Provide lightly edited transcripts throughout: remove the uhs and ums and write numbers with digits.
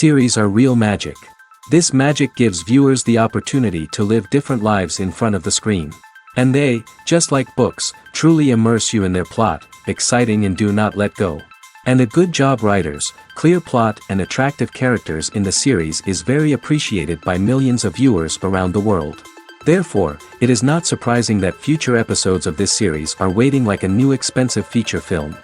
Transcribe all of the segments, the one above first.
Series are real magic. This magic gives viewers the opportunity to live different lives in front of the screen. And they, just like books, truly immerse you in their plot, exciting and do not let go. And a good job writers, clear plot and attractive characters in the series is very appreciated by millions of viewers around the world. Therefore, it is not surprising that future episodes of this series are waiting like a new expensive feature film.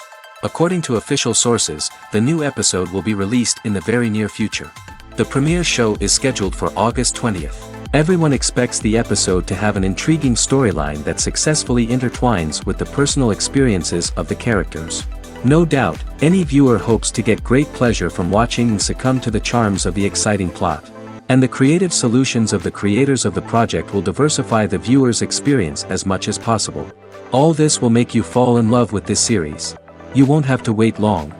According to official sources, the new episode will be released in the very near future. The premiere show is scheduled for August 20th. Everyone expects the episode to have an intriguing storyline that successfully intertwines with the personal experiences of the characters. No doubt, any viewer hopes to get great pleasure from watching and succumb to the charms of the exciting plot. And the creative solutions of the creators of the project will diversify the viewer's experience as much as possible. All this will make you fall in love with this series. You won't have to wait long.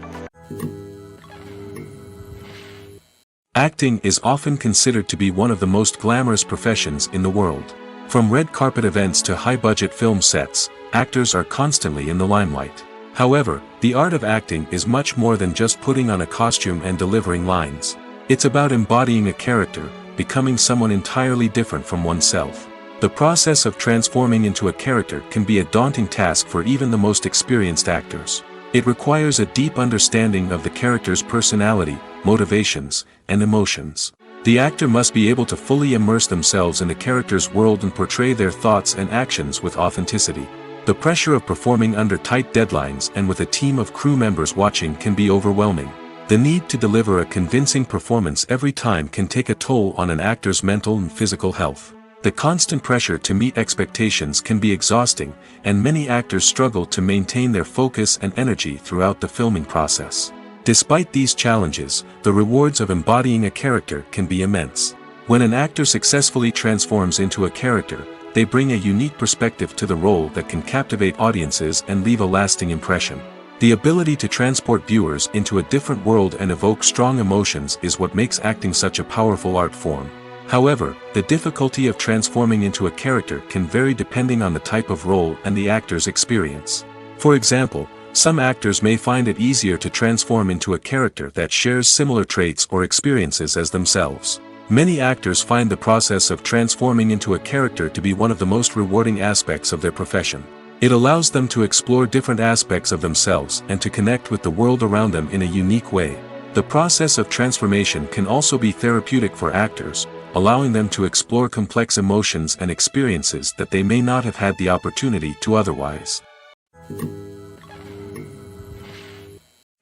Acting is often considered to be one of the most glamorous professions in the world. From red carpet events to high-budget film sets, actors are constantly in the limelight. However, the art of acting is much more than just putting on a costume and delivering lines. It's about embodying a character, becoming someone entirely different from oneself. The process of transforming into a character can be a daunting task for even the most experienced actors. It requires a deep understanding of the character's personality, motivations, and emotions. The actor must be able to fully immerse themselves in the character's world and portray their thoughts and actions with authenticity. The pressure of performing under tight deadlines and with a team of crew members watching can be overwhelming. The need to deliver a convincing performance every time can take a toll on an actor's mental and physical health. The constant pressure to meet expectations can be exhausting, and many actors struggle to maintain their focus and energy throughout the filming process. Despite these challenges, the rewards of embodying a character can be immense. When an actor successfully transforms into a character, they bring a unique perspective to the role that can captivate audiences and leave a lasting impression. The ability to transport viewers into a different world and evoke strong emotions is what makes acting such a powerful art form. However, the difficulty of transforming into a character can vary depending on the type of role and the actor's experience. For example, some actors may find it easier to transform into a character that shares similar traits or experiences as themselves. Many actors find the process of transforming into a character to be one of the most rewarding aspects of their profession. It allows them to explore different aspects of themselves and to connect with the world around them in a unique way. The process of transformation can also be therapeutic for actors, allowing them to explore complex emotions and experiences that they may not have had the opportunity to otherwise.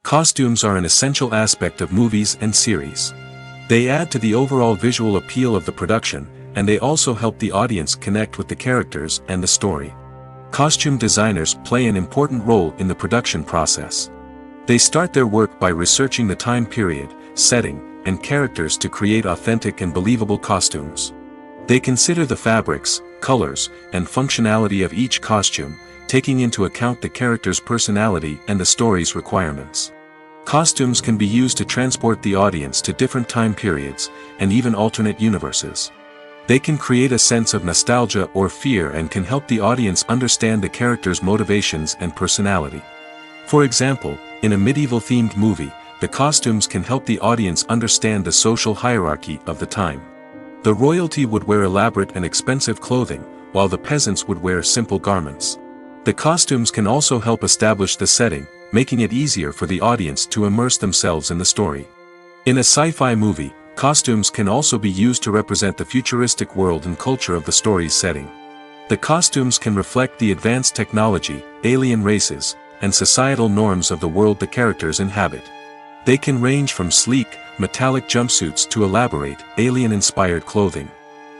Costumes are an essential aspect of movies and series. They add to the overall visual appeal of the production, and they also help the audience connect with the characters and the story. Costume designers play an important role in the production process. They start their work by researching the time period, setting, and characters to create authentic and believable costumes. They consider the fabrics, colors, and functionality of each costume, taking into account the character's personality and the story's requirements. Costumes can be used to transport the audience to different time periods, and even alternate universes. They can create a sense of nostalgia or fear and can help the audience understand the character's motivations and personality. For example, in a medieval-themed movie, the costumes can help the audience understand the social hierarchy of the time. The royalty would wear elaborate and expensive clothing, while the peasants would wear simple garments. The costumes can also help establish the setting, making it easier for the audience to immerse themselves in the story. In a sci-fi movie, costumes can also be used to represent the futuristic world and culture of the story's setting. The costumes can reflect the advanced technology, alien races, and societal norms of the world the characters inhabit. They can range from sleek, metallic jumpsuits to elaborate, alien-inspired clothing.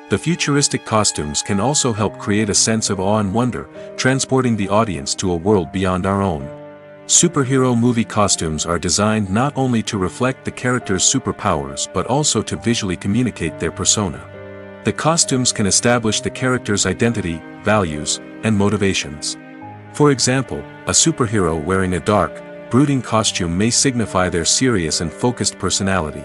The futuristic costumes can also help create a sense of awe and wonder, transporting the audience to a world beyond our own. Superhero movie costumes are designed not only to reflect the character's superpowers but also to visually communicate their persona. The costumes can establish the character's identity, values, and motivations. For example, a superhero wearing a dark, brooding costume may signify their serious and focused personality.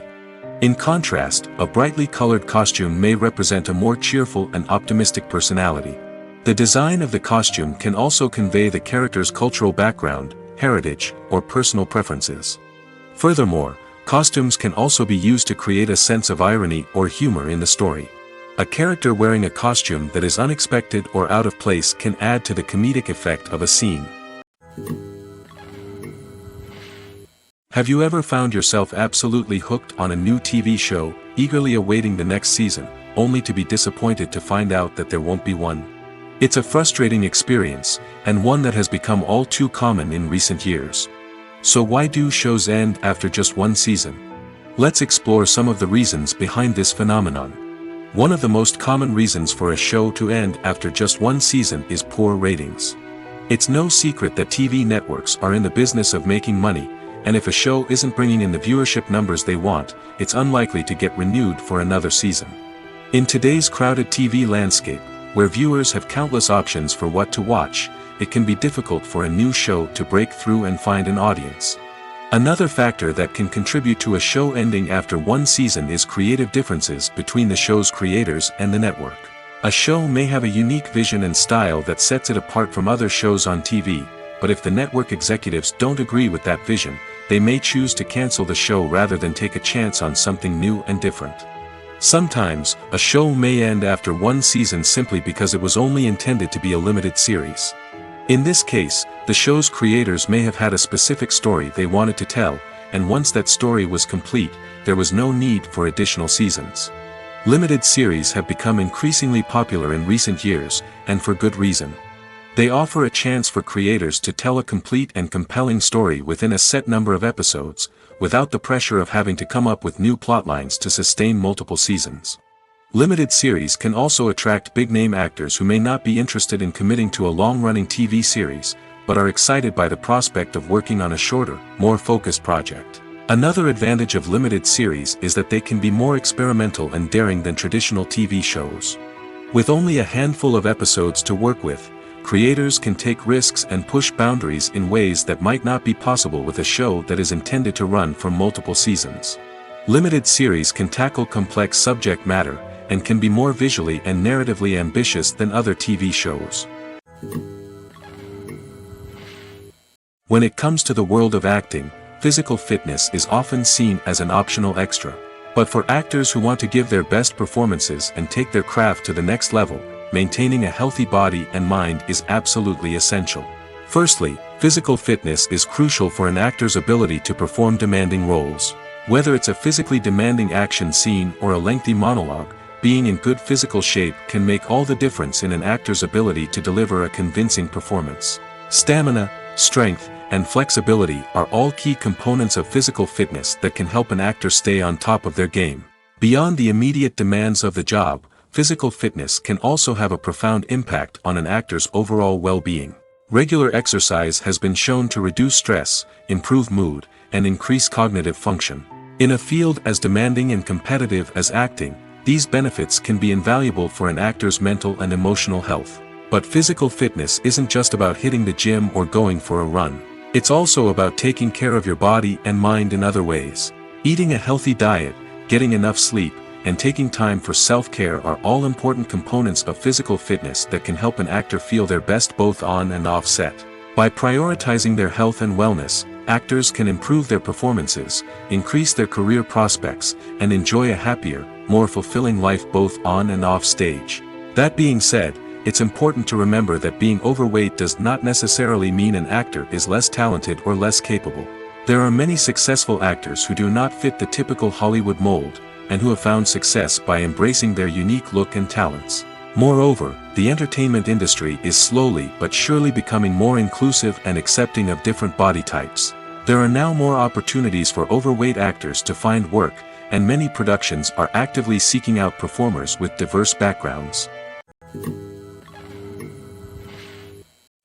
In contrast, a brightly colored costume may represent a more cheerful and optimistic personality. The design of the costume can also convey the character's cultural background, heritage, or personal preferences. Furthermore, Costumes can also be used to create a sense of irony or humor in the story. A character wearing a costume that is unexpected or out of place can add to the comedic effect of a scene. Have you ever found yourself absolutely hooked on a new TV show, eagerly awaiting the next season, only to be disappointed to find out that there won't be one? It's a frustrating experience, and one that has become all too common in recent years. So why do shows end after just one season? Let's explore some of the reasons behind this phenomenon. One of the most common reasons for a show to end after just one season is poor ratings. It's no secret that TV networks are in the business of making money, and if a show isn't bringing in the viewership numbers they want, it's unlikely to get renewed for another season. In today's crowded TV landscape, where viewers have countless options for what to watch, it can be difficult for a new show to break through and find an audience. Another factor that can contribute to a show ending after one season is creative differences between the show's creators and the network. A show may have a unique vision and style that sets it apart from other shows on TV, but if the network executives don't agree with that vision, they may choose to cancel the show rather than take a chance on something new and different. Sometimes, a show may end after one season simply because it was only intended to be a limited series. In this case, the show's creators may have had a specific story they wanted to tell, and once that story was complete, there was no need for additional seasons. Limited series have become increasingly popular in recent years, and for good reason. They offer a chance for creators to tell a complete and compelling story within a set number of episodes, without the pressure of having to come up with new plotlines to sustain multiple seasons. Limited series can also attract big-name actors who may not be interested in committing to a long-running TV series, but are excited by the prospect of working on a shorter, more focused project. Another advantage of limited series is that they can be more experimental and daring than traditional TV shows. With only a handful of episodes to work with, creators can take risks and push boundaries in ways that might not be possible with a show that is intended to run for multiple seasons. Limited series can tackle complex subject matter, and can be more visually and narratively ambitious than other TV shows. When it comes to the world of acting, physical fitness is often seen as an optional extra. But for actors who want to give their best performances and take their craft to the next level, maintaining a healthy body and mind is absolutely essential. Firstly, physical fitness is crucial for an actor's ability to perform demanding roles. Whether it's a physically demanding action scene or a lengthy monologue, being in good physical shape can make all the difference in an actor's ability to deliver a convincing performance. Stamina, strength, and flexibility are all key components of physical fitness that can help an actor stay on top of their game. Beyond the immediate demands of the job, physical fitness can also have a profound impact on an actor's overall well-being. Regular exercise has been shown to reduce stress, improve mood, and increase cognitive function. In a field as demanding and competitive as acting, these benefits can be invaluable for an actor's mental and emotional health. But physical fitness isn't just about hitting the gym or going for a run. It's also about taking care of your body and mind in other ways. Eating a healthy diet, getting enough sleep, and taking time for self-care are all important components of physical fitness that can help an actor feel their best both on and off set. By prioritizing their health and wellness, actors can improve their performances, increase their career prospects, and enjoy a happier, more fulfilling life both on and off stage. That being said, it's important to remember that being overweight does not necessarily mean an actor is less talented or less capable. There are many successful actors who do not fit the typical Hollywood mold, and who have found success by embracing their unique look and talents. Moreover, the entertainment industry is slowly but surely becoming more inclusive and accepting of different body types. There are now more opportunities for overweight actors to find work, and many productions are actively seeking out performers with diverse backgrounds.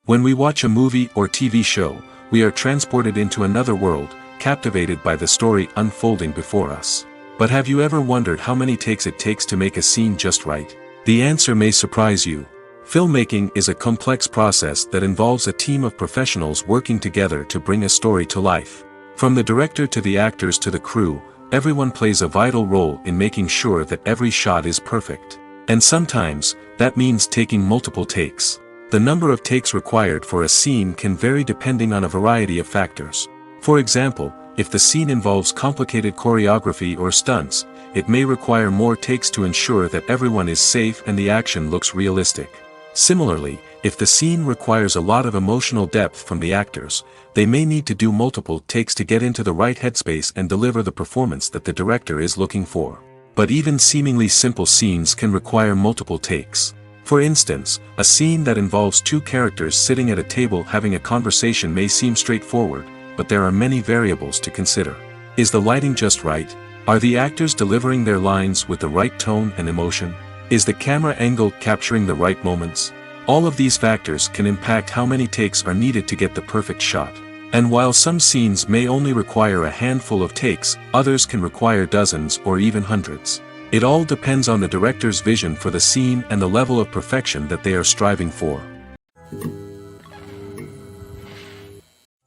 When we watch a movie or TV show, we are transported into another world, captivated by the story unfolding before us. But have you ever wondered how many takes it takes to make a scene just right? The answer may surprise you. Filmmaking is a complex process that involves a team of professionals working together to bring a story to life. From the director to the actors to the crew, everyone plays a vital role in making sure that every shot is perfect. And sometimes, that means taking multiple takes. The number of takes required for a scene can vary depending on a variety of factors. For example, If the scene involves complicated choreography or stunts, it may require more takes to ensure that everyone is safe and the action looks realistic. Similarly, if the scene requires a lot of emotional depth from the actors, they may need to do multiple takes to get into the right headspace and deliver the performance that the director is looking for. But even seemingly simple scenes can require multiple takes. For instance, a scene that involves two characters sitting at a table having a conversation may seem straightforward, but there are many variables to consider. Is the lighting just right? Are the actors delivering their lines with the right tone and emotion? Is the camera angle capturing the right moments? All of these factors can impact how many takes are needed to get the perfect shot. And while some scenes may only require a handful of takes, others can require dozens or even hundreds. It all depends on the director's vision for the scene and the level of perfection that they are striving for.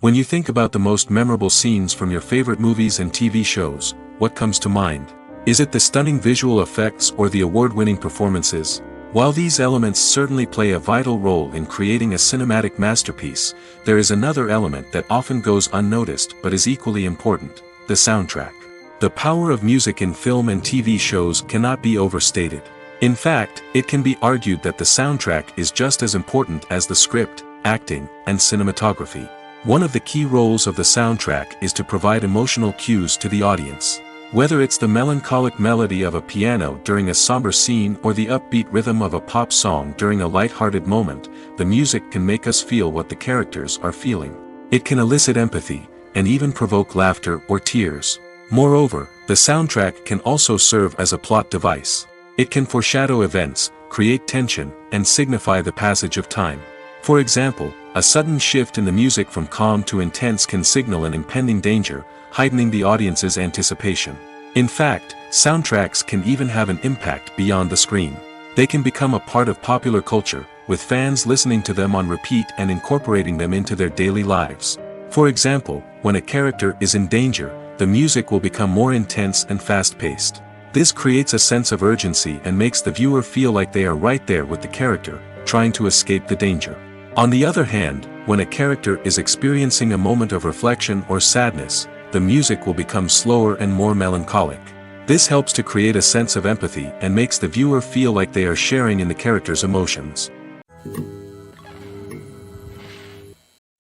When you think about the most memorable scenes from your favorite movies and TV shows, what comes to mind? Is it the stunning visual effects or the award-winning performances? While these elements certainly play a vital role in creating a cinematic masterpiece, there is another element that often goes unnoticed but is equally important: the soundtrack. The power of music in film and TV shows cannot be overstated. In fact, it can be argued that the soundtrack is just as important as the script, acting, and cinematography. One of the key roles of the soundtrack is to provide emotional cues to the audience. Whether it's the melancholic melody of a piano during a somber scene or the upbeat rhythm of a pop song during a light-hearted moment, the music can make us feel what the characters are feeling. It can elicit empathy, and even provoke laughter or tears. Moreover, the soundtrack can also serve as a plot device. It can foreshadow events, create tension, and signify the passage of time. For example, a sudden shift in the music from calm to intense can signal an impending danger, heightening the audience's anticipation. In fact, soundtracks can even have an impact beyond the screen. They can become a part of popular culture, with fans listening to them on repeat and incorporating them into their daily lives. For example, when a character is in danger, the music will become more intense and fast-paced. This creates a sense of urgency and makes the viewer feel like they are right there with the character, trying to escape the danger. On the other hand, when a character is experiencing a moment of reflection or sadness, the music will become slower and more melancholic. This helps to create a sense of empathy and makes the viewer feel like they are sharing in the character's emotions.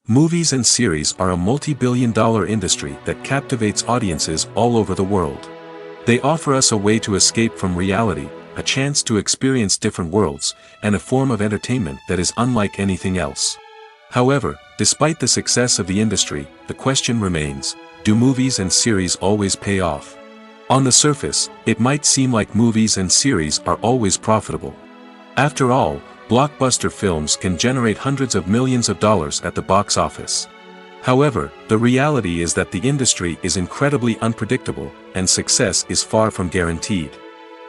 Movies and series are a multi-billion-dollar industry that captivates audiences all over the world. They offer us a way to escape from reality, a chance to experience different worlds, and a form of entertainment that is unlike anything else. However, despite the success of the industry, the question remains: do movies and series always pay off? On the surface, it might seem like movies and series are always profitable. After all, blockbuster films can generate hundreds of millions of dollars at the box office. However, the reality is that the industry is incredibly unpredictable, and success is far from guaranteed.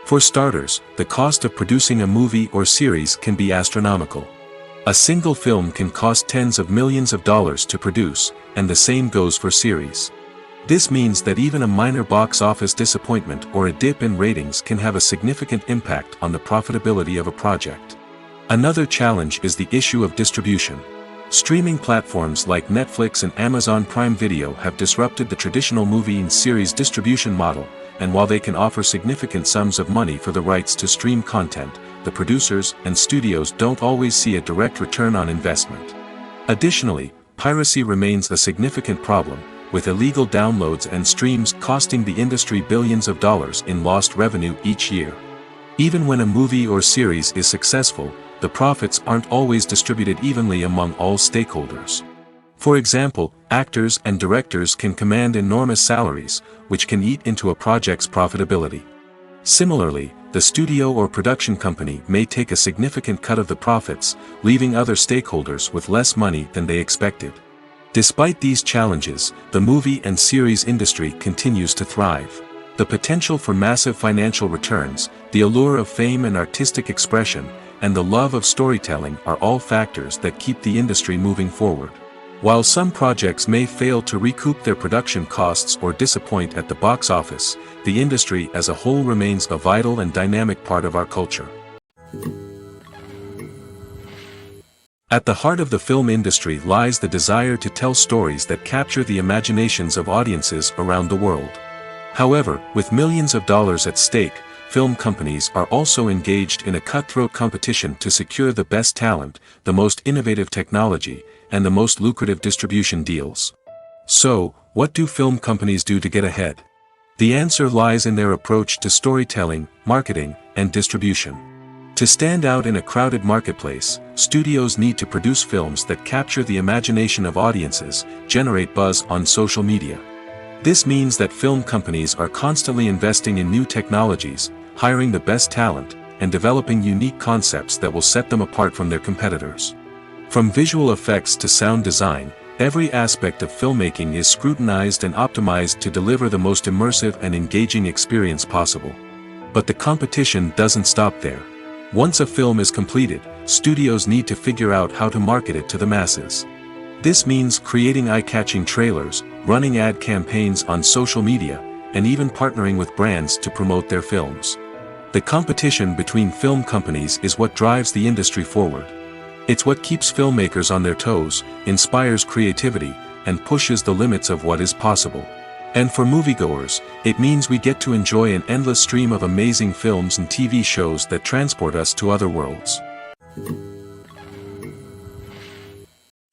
For starters, the cost of producing a movie or series can be astronomical. A single film can cost tens of millions of dollars to produce, and the same goes for series. This means that even a minor box office disappointment or a dip in ratings can have a significant impact on the profitability of a project. Another challenge is the issue of distribution. Streaming platforms like Netflix and Amazon Prime Video have disrupted the traditional movie and series distribution model, and while they can offer significant sums of money for the rights to stream content, the producers and studios don't always see a direct return on investment. Additionally, piracy remains a significant problem, with illegal downloads and streams costing the industry billions of dollars in lost revenue each year. Even when a movie or series is successful, the profits aren't always distributed evenly among all stakeholders. For example, actors and directors can command enormous salaries, which can eat into a project's profitability. Similarly, the studio or production company may take a significant cut of the profits, leaving other stakeholders with less money than they expected. Despite these challenges, the movie and series industry continues to thrive. The potential for massive financial returns, the allure of fame and artistic expression, and the love of storytelling are all factors that keep the industry moving forward. While some projects may fail to recoup their production costs or disappoint at the box office, the industry as a whole remains a vital and dynamic part of our culture. At the heart of the film industry lies the desire to tell stories that capture the imaginations of audiences around the world. However, with millions of dollars at stake, film companies are also engaged in a cutthroat competition to secure the best talent, the most innovative technology, and the most lucrative distribution deals. So, what do film companies do to get ahead? The answer lies in their approach to storytelling, marketing, and distribution. To stand out in a crowded marketplace, studios need to produce films that capture the imagination of audiences, generate buzz on social media. This means that film companies are constantly investing in new technologies, hiring the best talent, and developing unique concepts that will set them apart from their competitors. From visual effects to sound design, every aspect of filmmaking is scrutinized and optimized to deliver the most immersive and engaging experience possible. But the competition doesn't stop there. Once a film is completed, studios need to figure out how to market it to the masses. This means creating eye-catching trailers, running ad campaigns on social media, and even partnering with brands to promote their films. The competition between film companies is what drives the industry forward. It's what keeps filmmakers on their toes, inspires creativity, and pushes the limits of what is possible. And for moviegoers, it means we get to enjoy an endless stream of amazing films and TV shows that transport us to other worlds.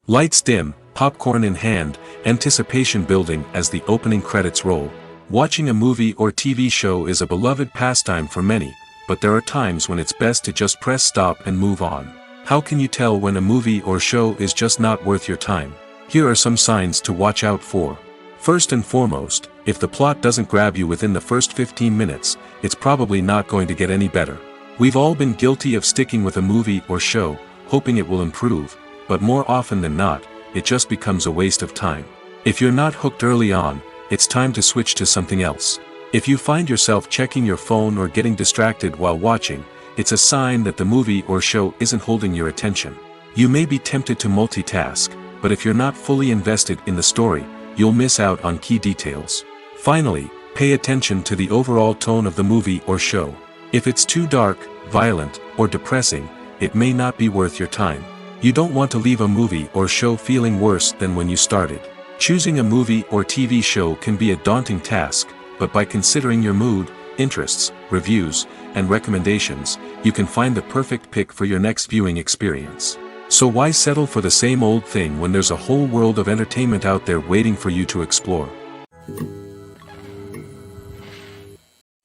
Lights dim, popcorn in hand, anticipation building as the opening credits roll. Watching a movie or TV show is a beloved pastime for many, but there are times when it's best to just press stop and move on. How can you tell when a movie or show is just not worth your time? Here are some signs to watch out for. First and foremost, if the plot doesn't grab you within the first 15 minutes, it's probably not going to get any better. We've all been guilty of sticking with a movie or show, hoping it will improve, but more often than not, it just becomes a waste of time. If you're not hooked early on, it's time to switch to something else. If you find yourself checking your phone or getting distracted while watching, it's a sign that the movie or show isn't holding your attention. You may be tempted to multitask, but if you're not fully invested in the story, you'll miss out on key details. Finally, pay attention to the overall tone of the movie or show. If it's too dark, violent, or depressing, it may not be worth your time. You don't want to leave a movie or show feeling worse than when you started. Choosing a movie or TV show can be a daunting task, but by considering your mood, interests, reviews, and recommendations, you can find the perfect pick for your next viewing experience. So why settle for the same old thing when there's a whole world of entertainment out there waiting for you to explore?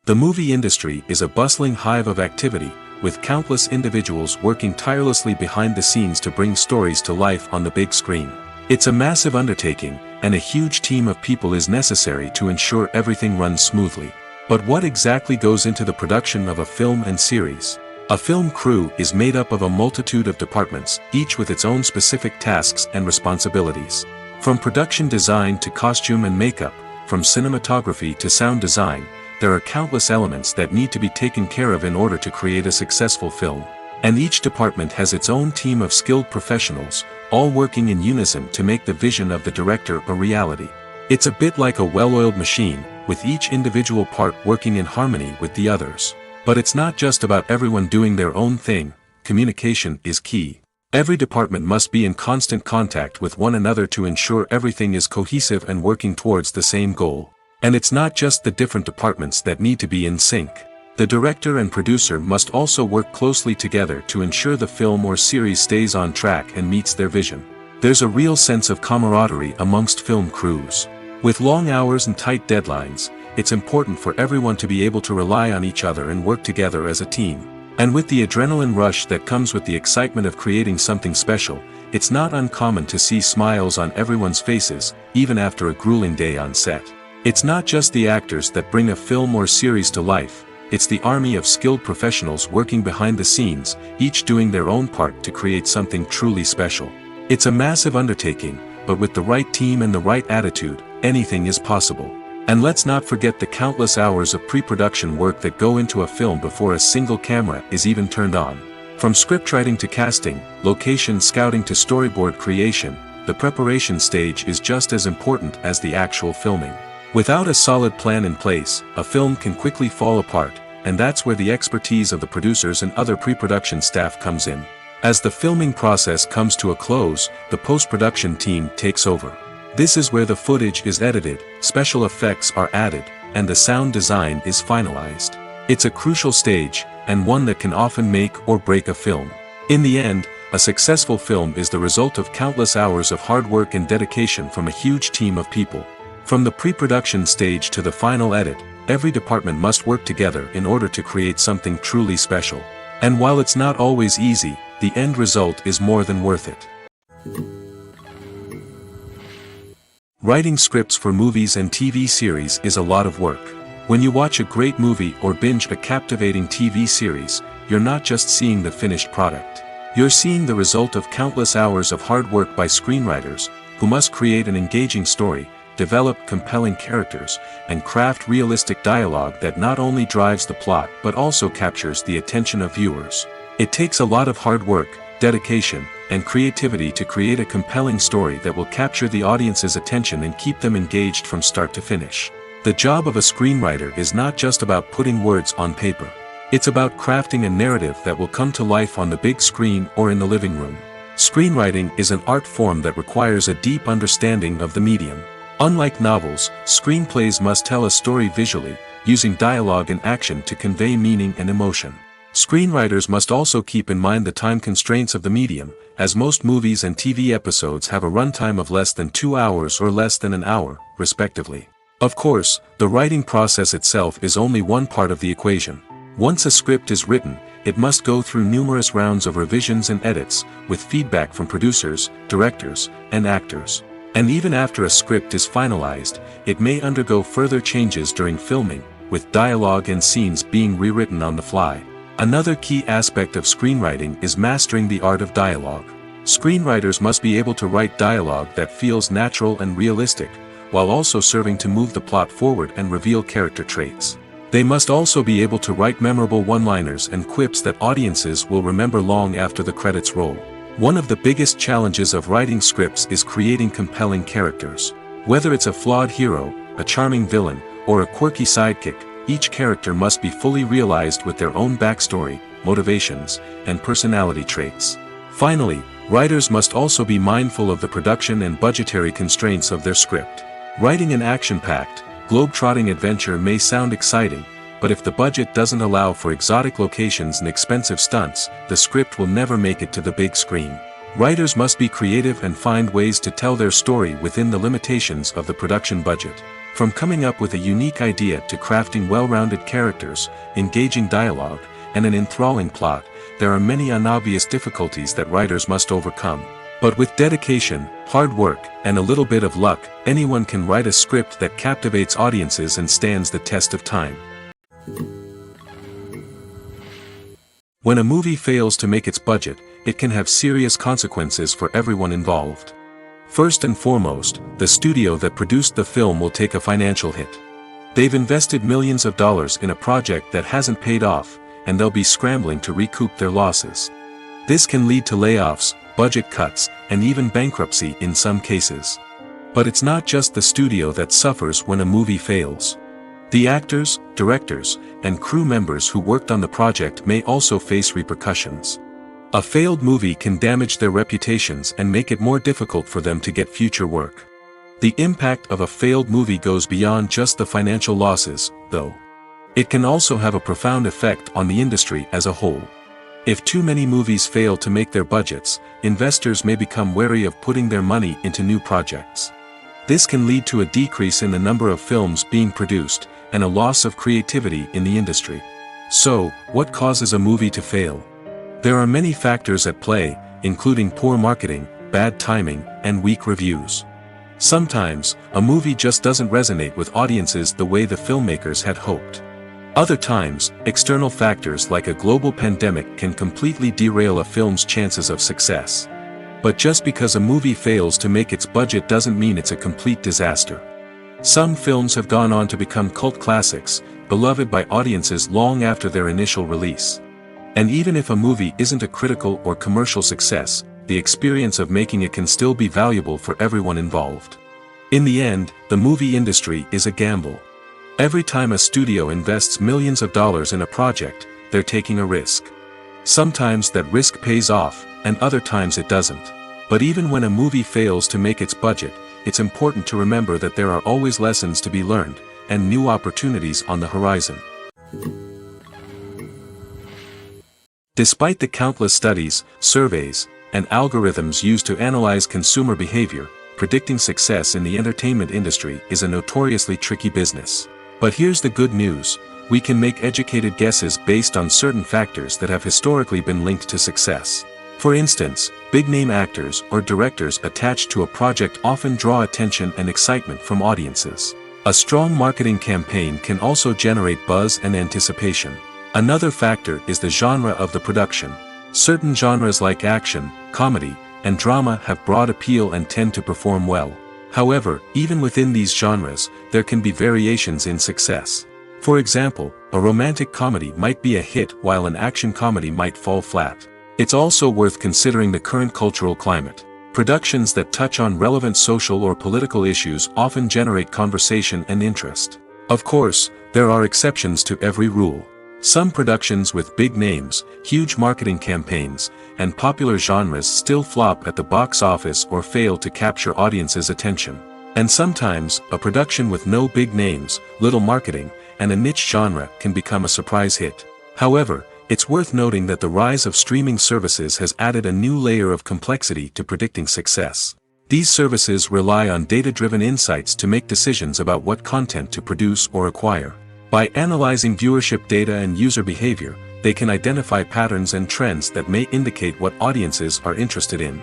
The movie industry is a bustling hive of activity, with countless individuals working tirelessly behind the scenes to bring stories to life on the big screen. It's a massive undertaking, and a huge team of people is necessary to ensure everything runs smoothly. But what exactly goes into the production of a film and series? A film crew is made up of a multitude of departments, each with its own specific tasks and responsibilities. From production design to costume and makeup, from cinematography to sound design, there are countless elements that need to be taken care of in order to create a successful film. And each department has its own team of skilled professionals, all working in unison to make the vision of the director a reality. It's a bit like a well-oiled machine, with each individual part working in harmony with the others. But it's not just about everyone doing their own thing. Communication is key. Every department must be in constant contact with one another to ensure everything is cohesive and working towards the same goal. And it's not just the different departments that need to be in sync. The director and producer must also work closely together to ensure the film or series stays on track and meets their vision. There's a real sense of camaraderie amongst film crews. With long hours and tight deadlines, it's important for everyone to be able to rely on each other and work together as a team. And with the adrenaline rush that comes with the excitement of creating something special, it's not uncommon to see smiles on everyone's faces, even after a grueling day on set. It's not just the actors that bring a film or series to life, it's the army of skilled professionals working behind the scenes, each doing their own part to create something truly special. It's a massive undertaking, but with the right team and the right attitude, anything is possible. And let's not forget the countless hours of pre-production work that go into a film before a single camera is even turned on. From scriptwriting to casting, location scouting to storyboard creation, the preparation stage is just as important as the actual filming. Without a solid plan in place, a film can quickly fall apart, and that's where the expertise of the producers and other pre-production staff comes in. As the filming process comes to a close, the post-production team takes over. This is where the footage is edited, special effects are added, and the sound design is finalized. It's a crucial stage, and one that can often make or break a film. In the end, a successful film is the result of countless hours of hard work and dedication from a huge team of people. From the pre-production stage to the final edit, every department must work together in order to create something truly special. And while it's not always easy, the end result is more than worth it. Writing scripts for movies and TV series is a lot of work. When you watch a great movie or binge a captivating TV series, you're not just seeing the finished product. You're seeing the result of countless hours of hard work by screenwriters, who must create an engaging story, develop compelling characters, and craft realistic dialogue that not only drives the plot but also captures the attention of viewers. It takes a lot of hard work, dedication, and creativity to create a compelling story that will capture the audience's attention and keep them engaged from start to finish. The job of a screenwriter is not just about putting words on paper. It's about crafting a narrative that will come to life on the big screen or in the living room. Screenwriting is an art form that requires a deep understanding of the medium. Unlike novels, screenplays must tell a story visually, using dialogue and action to convey meaning and emotion. Screenwriters must also keep in mind the time constraints of the medium, as most movies and TV episodes have a runtime of less than 2 hours or less than an hour, respectively. Of course, the writing process itself is only one part of the equation. Once a script is written, it must go through numerous rounds of revisions and edits, with feedback from producers, directors, and actors. And even after a script is finalized, it may undergo further changes during filming, with dialogue and scenes being rewritten on the fly. Another key aspect of screenwriting is mastering the art of dialogue. Screenwriters must be able to write dialogue that feels natural and realistic, while also serving to move the plot forward and reveal character traits. They must also be able to write memorable one-liners and quips that audiences will remember long after the credits roll. One of the biggest challenges of writing scripts is creating compelling characters. Whether it's a flawed hero, a charming villain, or a quirky sidekick, each character must be fully realized with their own backstory, motivations, and personality traits. Finally, writers must also be mindful of the production and budgetary constraints of their script. Writing an action-packed, globe-trotting adventure may sound exciting, but if the budget doesn't allow for exotic locations and expensive stunts, the script will never make it to the big screen. Writers must be creative and find ways to tell their story within the limitations of the production budget. From coming up with a unique idea to crafting well-rounded characters, engaging dialogue, and an enthralling plot, there are many unobvious difficulties that writers must overcome. But with dedication, hard work, and a little bit of luck, anyone can write a script that captivates audiences and stands the test of time. When a movie fails to make its budget, it can have serious consequences for everyone involved. First and foremost, the studio that produced the film will take a financial hit. They've invested millions of dollars in a project that hasn't paid off, and they'll be scrambling to recoup their losses. This can lead to layoffs, budget cuts, and even bankruptcy in some cases. But it's not just the studio that suffers when a movie fails. The actors, directors, and crew members who worked on the project may also face repercussions. A failed movie can damage their reputations and make it more difficult for them to get future work. The impact of a failed movie goes beyond just the financial losses, though. It can also have a profound effect on the industry as a whole. If too many movies fail to make their budgets, investors may become wary of putting their money into new projects. This can lead to a decrease in the number of films being produced, and a loss of creativity in the industry. So, what causes a movie to fail? There are many factors at play, including poor marketing, bad timing, and weak reviews. Sometimes, a movie just doesn't resonate with audiences the way the filmmakers had hoped. Other times, external factors like a global pandemic can completely derail a film's chances of success. But just because a movie fails to make its budget doesn't mean it's a complete disaster. Some films have gone on to become cult classics, beloved by audiences long after their initial release. And even if a movie isn't a critical or commercial success, the experience of making it can still be valuable for everyone involved. In the end, the movie industry is a gamble. Every time a studio invests millions of dollars in a project, they're taking a risk. Sometimes that risk pays off, and other times it doesn't. But even when a movie fails to make its budget, it's important to remember that there are always lessons to be learned, and new opportunities on the horizon. Despite the countless studies, surveys, and algorithms used to analyze consumer behavior, predicting success in the entertainment industry is a notoriously tricky business. But here's the good news: we can make educated guesses based on certain factors that have historically been linked to success. For instance, big-name actors or directors attached to a project often draw attention and excitement from audiences. A strong marketing campaign can also generate buzz and anticipation. Another factor is the genre of the production. Certain genres like action, comedy, and drama have broad appeal and tend to perform well. However, even within these genres, there can be variations in success. For example, a romantic comedy might be a hit while an action comedy might fall flat. It's also worth considering the current cultural climate. Productions that touch on relevant social or political issues often generate conversation and interest. Of course, there are exceptions to every rule. Some productions with big names, huge marketing campaigns, and popular genres still flop at the box office or fail to capture audiences' attention. And sometimes, a production with no big names, little marketing, and a niche genre can become a surprise hit. However, it's worth noting that the rise of streaming services has added a new layer of complexity to predicting success. These services rely on data-driven insights to make decisions about what content to produce or acquire. By analyzing viewership data and user behavior, they can identify patterns and trends that may indicate what audiences are interested in.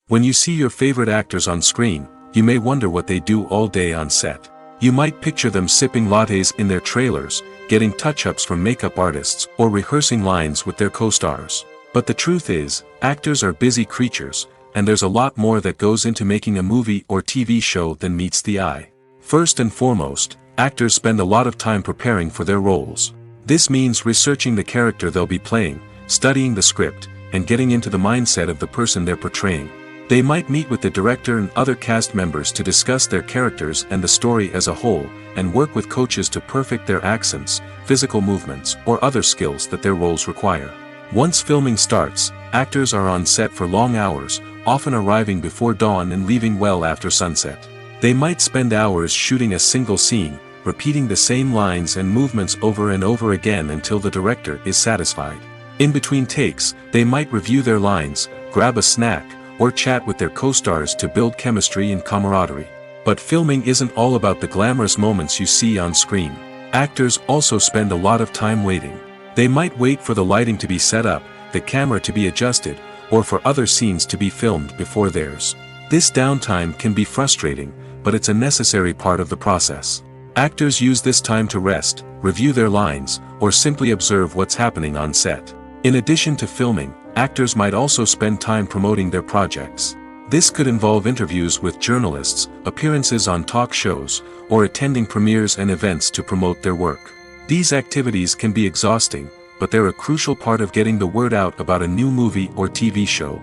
When you see your favorite actors on screen, you may wonder what they do all day on set. You might picture them sipping lattes in their trailers, getting touch-ups from makeup artists, or rehearsing lines with their co-stars. But the truth is, actors are busy creatures, and there's a lot more that goes into making a movie or TV show than meets the eye. First and foremost, actors spend a lot of time preparing for their roles. This means researching the character they'll be playing, studying the script, and getting into the mindset of the person they're portraying. They might meet with the director and other cast members to discuss their characters and the story as a whole, and work with coaches to perfect their accents, physical movements, or other skills that their roles require. Once filming starts, actors are on set for long hours, often arriving before dawn and leaving well after sunset. They might spend hours shooting a single scene, repeating the same lines and movements over and over again until the director is satisfied. In between takes, they might review their lines, grab a snack, or chat with their co-stars to build chemistry and camaraderie. But filming isn't all about the glamorous moments you see on screen. Actors also spend a lot of time waiting. They might wait for the lighting to be set up, the camera to be adjusted, or for other scenes to be filmed before theirs. This downtime can be frustrating, but it's a necessary part of the process. Actors use this time to rest, review their lines, or simply observe what's happening on set. In addition to filming, actors might also spend time promoting their projects. This could involve interviews with journalists, appearances on talk shows, or attending premieres and events to promote their work. These activities can be exhausting, but they're a crucial part of getting the word out about a new movie or TV show.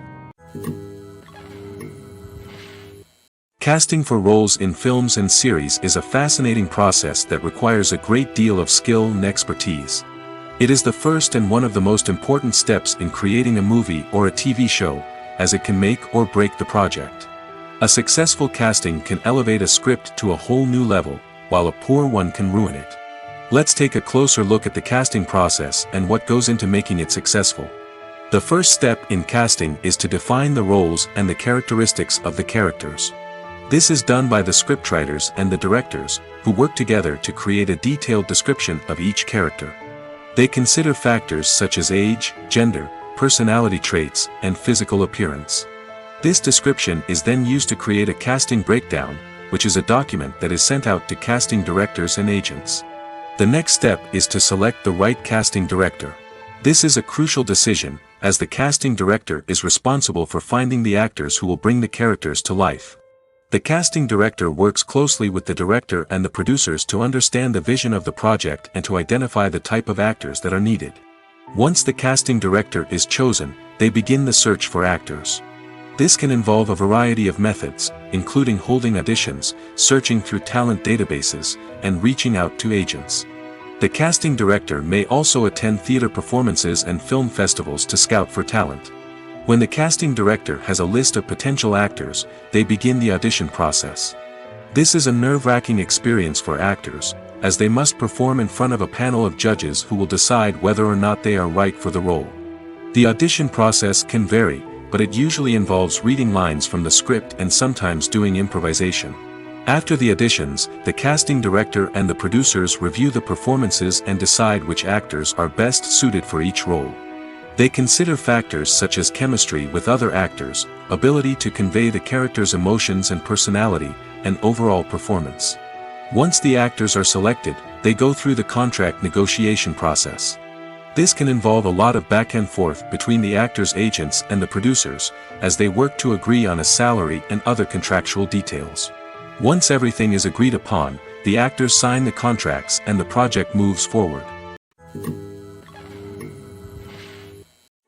Casting for roles in films and series is a fascinating process that requires a great deal of skill and expertise. It is the first and one of the most important steps in creating a movie or a TV show, as it can make or break the project. A successful casting can elevate a script to a whole new level, while a poor one can ruin it. Let's take a closer look at the casting process and what goes into making it successful. The first step in casting is to define the roles and the characteristics of the characters. This is done by the scriptwriters and the directors, who work together to create a detailed description of each character. They consider factors such as age, gender, personality traits, and physical appearance. This description is then used to create a casting breakdown, which is a document that is sent out to casting directors and agents. The next step is to select the right casting director. This is a crucial decision, as the casting director is responsible for finding the actors who will bring the characters to life. The casting director works closely with the director and the producers to understand the vision of the project and to identify the type of actors that are needed. Once the casting director is chosen, they begin the search for actors. This can involve a variety of methods, including holding auditions, searching through talent databases, and reaching out to agents. The casting director may also attend theater performances and film festivals to scout for talent. When the casting director has a list of potential actors, they begin the audition process. This is a nerve-wracking experience for actors, as they must perform in front of a panel of judges who will decide whether or not they are right for the role. The audition process can vary, but it usually involves reading lines from the script and sometimes doing improvisation. After the auditions, the casting director and the producers review the performances and decide which actors are best suited for each role. They consider factors such as chemistry with other actors, ability to convey the character's emotions and personality, and overall performance. Once the actors are selected, they go through the contract negotiation process. This can involve a lot of back and forth between the actors' agents and the producers, as they work to agree on a salary and other contractual details. Once everything is agreed upon, the actors sign the contracts and the project moves forward.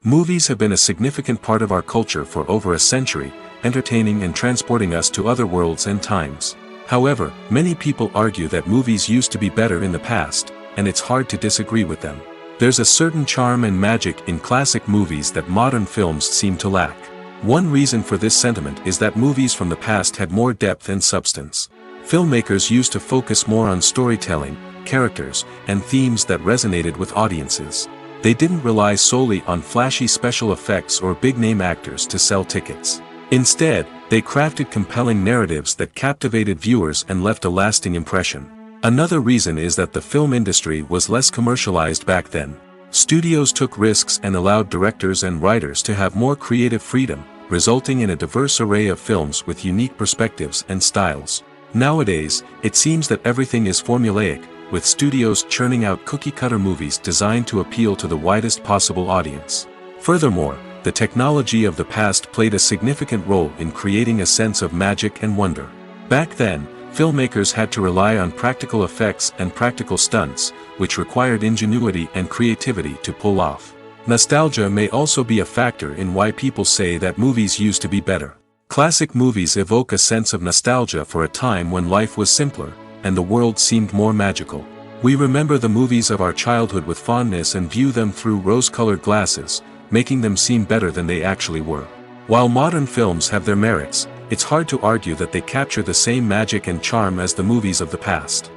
Movies have been a significant part of our culture for over a century, entertaining and transporting us to other worlds and times. However, many people argue that movies used to be better in the past, and it's hard to disagree with them. There's a certain charm and magic in classic movies that modern films seem to lack. One reason for this sentiment is that movies from the past had more depth and substance. Filmmakers used to focus more on storytelling, characters, and themes that resonated with audiences. They didn't rely solely on flashy special effects or big-name actors to sell tickets. Instead, they crafted compelling narratives that captivated viewers and left a lasting impression. Another reason is that the film industry was less commercialized back then. Studios took risks and allowed directors and writers to have more creative freedom, resulting in a diverse array of films with unique perspectives and styles. Nowadays, it seems that everything is formulaic, with studios churning out cookie-cutter movies designed to appeal to the widest possible audience. Furthermore, the technology of the past played a significant role in creating a sense of magic and wonder. Back then, filmmakers had to rely on practical effects and practical stunts, which required ingenuity and creativity to pull off. Nostalgia may also be a factor in why people say that movies used to be better. Classic movies evoke a sense of nostalgia for a time when life was simpler, and the world seemed more magical. We remember the movies of our childhood with fondness and view them through rose-colored glasses, making them seem better than they actually were. While modern films have their merits, it's hard to argue that they capture the same magic and charm as the movies of the past.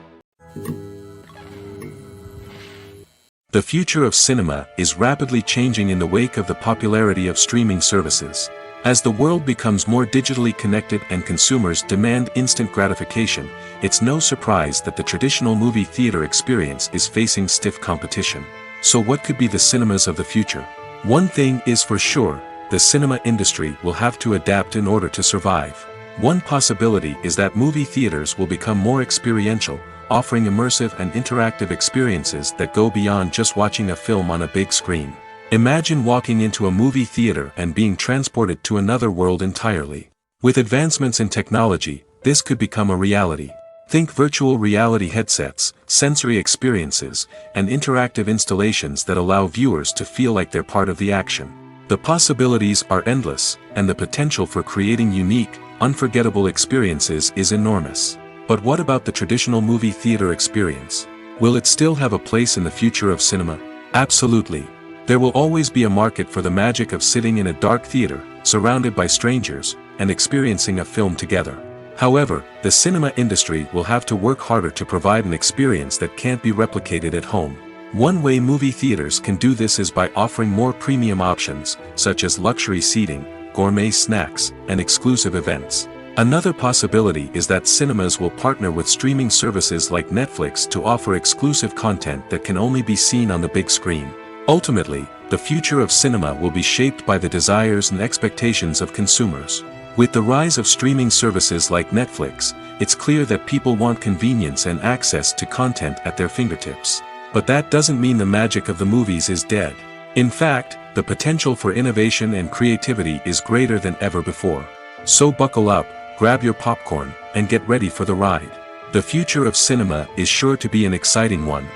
The future of cinema is rapidly changing in the wake of the popularity of streaming services. As the world becomes more digitally connected and consumers demand instant gratification, it's no surprise that the traditional movie theater experience is facing stiff competition. So what could be the cinemas of the future? One thing is for sure, the cinema industry will have to adapt in order to survive. One possibility is that movie theaters will become more experiential, offering immersive and interactive experiences that go beyond just watching a film on a big screen. Imagine walking into a movie theater and being transported to another world entirely. With advancements in technology, this could become a reality. Think virtual reality headsets, sensory experiences, and interactive installations that allow viewers to feel like they're part of the action. The possibilities are endless, and the potential for creating unique, unforgettable experiences is enormous. But what about the traditional movie theater experience? Will it still have a place in the future of cinema? Absolutely. There will always be a market for the magic of sitting in a dark theater, surrounded by strangers, and experiencing a film together. However, the cinema industry will have to work harder to provide an experience that can't be replicated at home. One way movie theaters can do this is by offering more premium options, such as luxury seating, gourmet snacks, and exclusive events. Another possibility is that cinemas will partner with streaming services like Netflix to offer exclusive content that can only be seen on the big screen. Ultimately, the future of cinema will be shaped by the desires and expectations of consumers. With the rise of streaming services like Netflix, it's clear that people want convenience and access to content at their fingertips. But that doesn't mean the magic of the movies is dead. In fact, the potential for innovation and creativity is greater than ever before. So buckle up, grab your popcorn, and get ready for the ride. The future of cinema is sure to be an exciting one.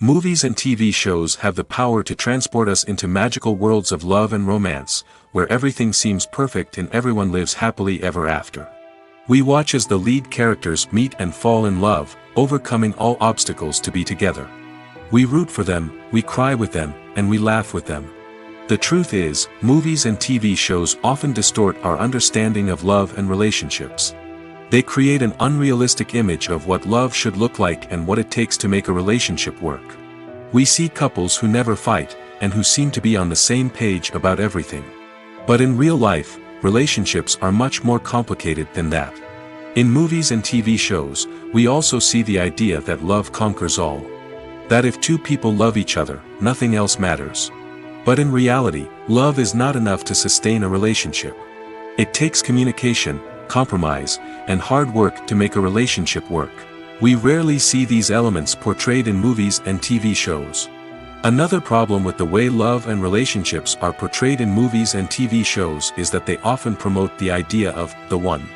Movies and TV shows have the power to transport us into magical worlds of love and romance, where everything seems perfect and everyone lives happily ever after. We watch as the lead characters meet and fall in love, overcoming all obstacles to be together. We root for them, we cry with them, and we laugh with them. The truth is, movies and TV shows often distort our understanding of love and relationships. They create an unrealistic image of what love should look like and what it takes to make a relationship work. We see couples who never fight, and who seem to be on the same page about everything. But in real life, relationships are much more complicated than that. In movies and TV shows, we also see the idea that love conquers all. That if two people love each other, nothing else matters. But in reality, love is not enough to sustain a relationship. It takes communication, compromise, and hard work to make a relationship work. We rarely see these elements portrayed in movies and TV shows. Another problem with the way love and relationships are portrayed in movies and TV shows is that they often promote the idea of the one.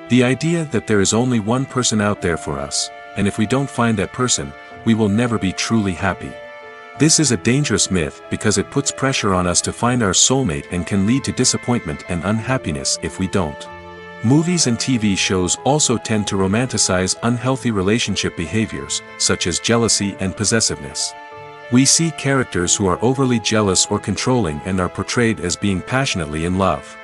The idea that there is only one person out there for us, and if we don't find that person, we will never be truly happy. This is a dangerous myth because it puts pressure on us to find our soulmate and can lead to disappointment and unhappiness if we don't. Movies and TV shows also tend to romanticize unhealthy relationship behaviors, such as jealousy and possessiveness. We see characters who are overly jealous or controlling and are portrayed as being passionately in love.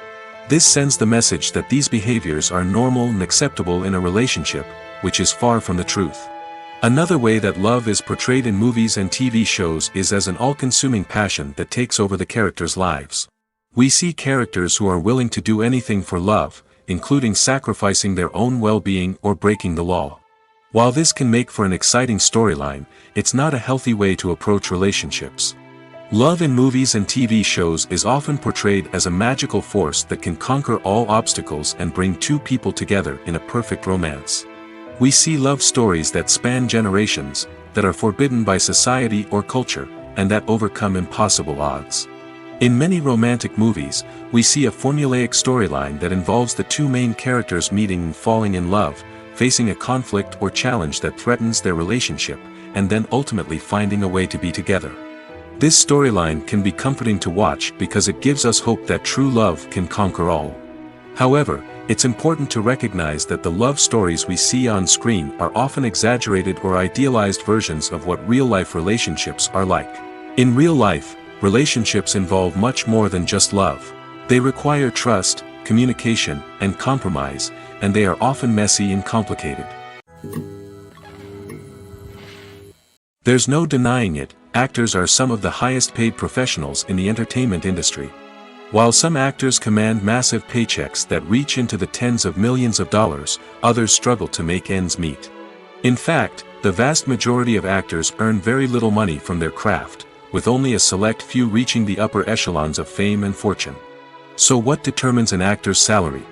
This sends the message that these behaviors are normal and acceptable in a relationship, which is far from the truth. Another way that love is portrayed in movies and TV shows is as an all-consuming passion that takes over the characters' lives. We see characters who are willing to do anything for love, including sacrificing their own well-being or breaking the law. While this can make for an exciting storyline, it's not a healthy way to approach relationships. Love in movies and TV shows is often portrayed as a magical force that can conquer all obstacles and bring two people together in a perfect romance. We see love stories that span generations, that are forbidden by society or culture, and that overcome impossible odds. In many romantic movies, we see a formulaic storyline that involves the two main characters meeting and falling in love, facing a conflict or challenge that threatens their relationship, and then ultimately finding a way to be together. This storyline can be comforting to watch because it gives us hope that true love can conquer all. However, it's important to recognize that the love stories we see on screen are often exaggerated or idealized versions of what real-life relationships are like. In real life, relationships involve much more than just love. They require trust, communication, and compromise, and they are often messy and complicated. There's no denying it, actors are some of the highest-paid professionals in the entertainment industry. While some actors command massive paychecks that reach into the tens of millions of dollars, others struggle to make ends meet. In fact, the vast majority of actors earn very little money from their craft, with only a select few reaching the upper echelons of fame and fortune. So what determines an actor's salary?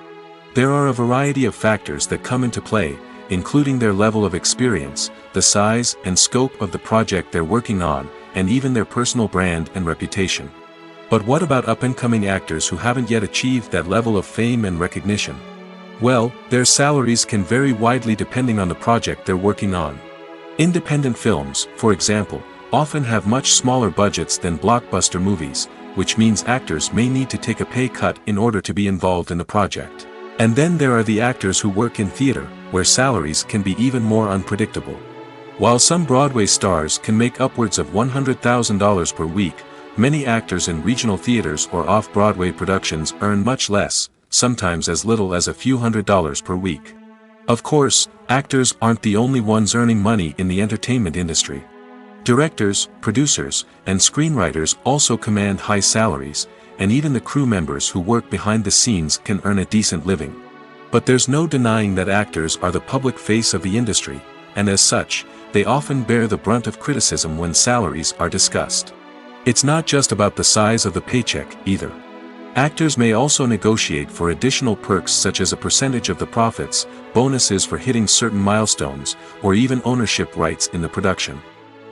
There are a variety of factors that come into play, including their level of experience, the size and scope of the project they're working on, and even their personal brand and reputation. But what about up-and-coming actors who haven't yet achieved that level of fame and recognition? Well, their salaries can vary widely depending on the project they're working on. Independent films, for example, often have much smaller budgets than blockbuster movies, which means actors may need to take a pay cut in order to be involved in the project. And then there are the actors who work in theater, where salaries can be even more unpredictable. While some Broadway stars can make upwards of $100,000 per week, many actors in regional theaters or off-Broadway productions earn much less, sometimes as little as a few $100s per week. Of course, actors aren't the only ones earning money in the entertainment industry. Directors, producers, and screenwriters also command high salaries, and even the crew members who work behind the scenes can earn a decent living. But there's no denying that actors are the public face of the industry, and as such, they often bear the brunt of criticism when salaries are discussed. It's not just about the size of the paycheck, either. Actors may also negotiate for additional perks such as a percentage of the profits, bonuses for hitting certain milestones, or even ownership rights in the production.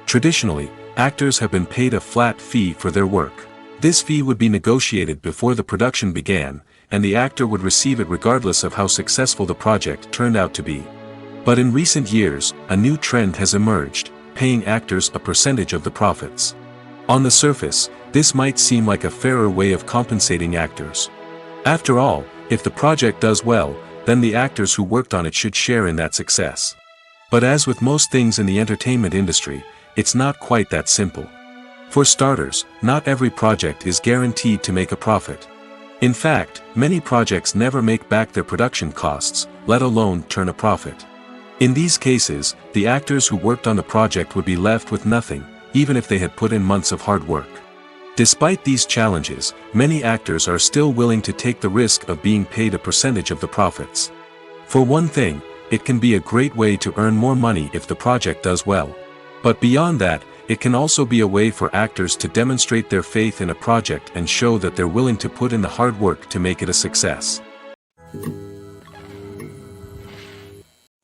Traditionally, actors have been paid a flat fee for their work. This fee would be negotiated before the production began, and the actor would receive it regardless of how successful the project turned out to be. But in recent years, a new trend has emerged, paying actors a percentage of the profits. On the surface, this might seem like a fairer way of compensating actors. After all, if the project does well, then the actors who worked on it should share in that success. But as with most things in the entertainment industry, it's not quite that simple. For starters, not every project is guaranteed to make a profit. In fact, many projects never make back their production costs, let alone turn a profit. In these cases, the actors who worked on the project would be left with nothing, even if they had put in months of hard work. Despite these challenges, many actors are still willing to take the risk of being paid a percentage of the profits. For one thing, it can be a great way to earn more money if the project does well. But beyond that, it can also be a way for actors to demonstrate their faith in a project and show that they're willing to put in the hard work to make it a success.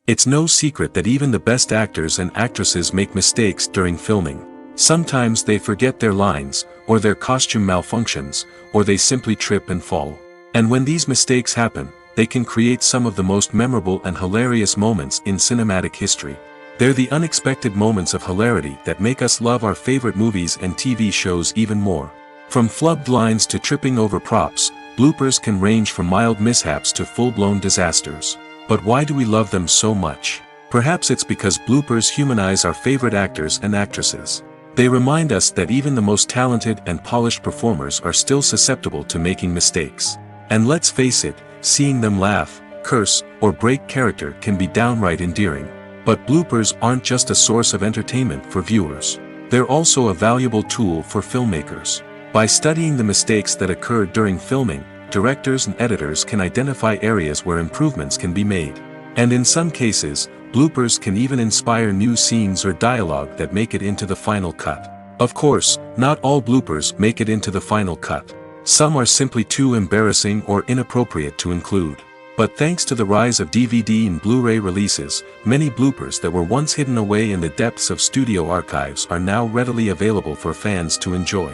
It's no secret that even the best actors and actresses make mistakes during filming. Sometimes they forget their lines, or their costume malfunctions, or they simply trip and fall. And when these mistakes happen, they can create some of the most memorable and hilarious moments in cinematic history. They're the unexpected moments of hilarity that make us love our favorite movies and TV shows even more. From flubbed lines to tripping over props, bloopers can range from mild mishaps to full-blown disasters. But why do we love them so much? Perhaps it's because bloopers humanize our favorite actors and actresses. They remind us that even the most talented and polished performers are still susceptible to making mistakes. And let's face it, seeing them laugh, curse, or break character can be downright endearing. But bloopers aren't just a source of entertainment for viewers. They're also a valuable tool for filmmakers. By studying the mistakes that occurred during filming, directors and editors can identify areas where improvements can be made. And in some cases, bloopers can even inspire new scenes or dialogue that make it into the final cut. Of course, not all bloopers make it into the final cut. Some are simply too embarrassing or inappropriate to include. But thanks to the rise of DVD and Blu-ray releases, many bloopers that were once hidden away in the depths of studio archives are now readily available for fans to enjoy.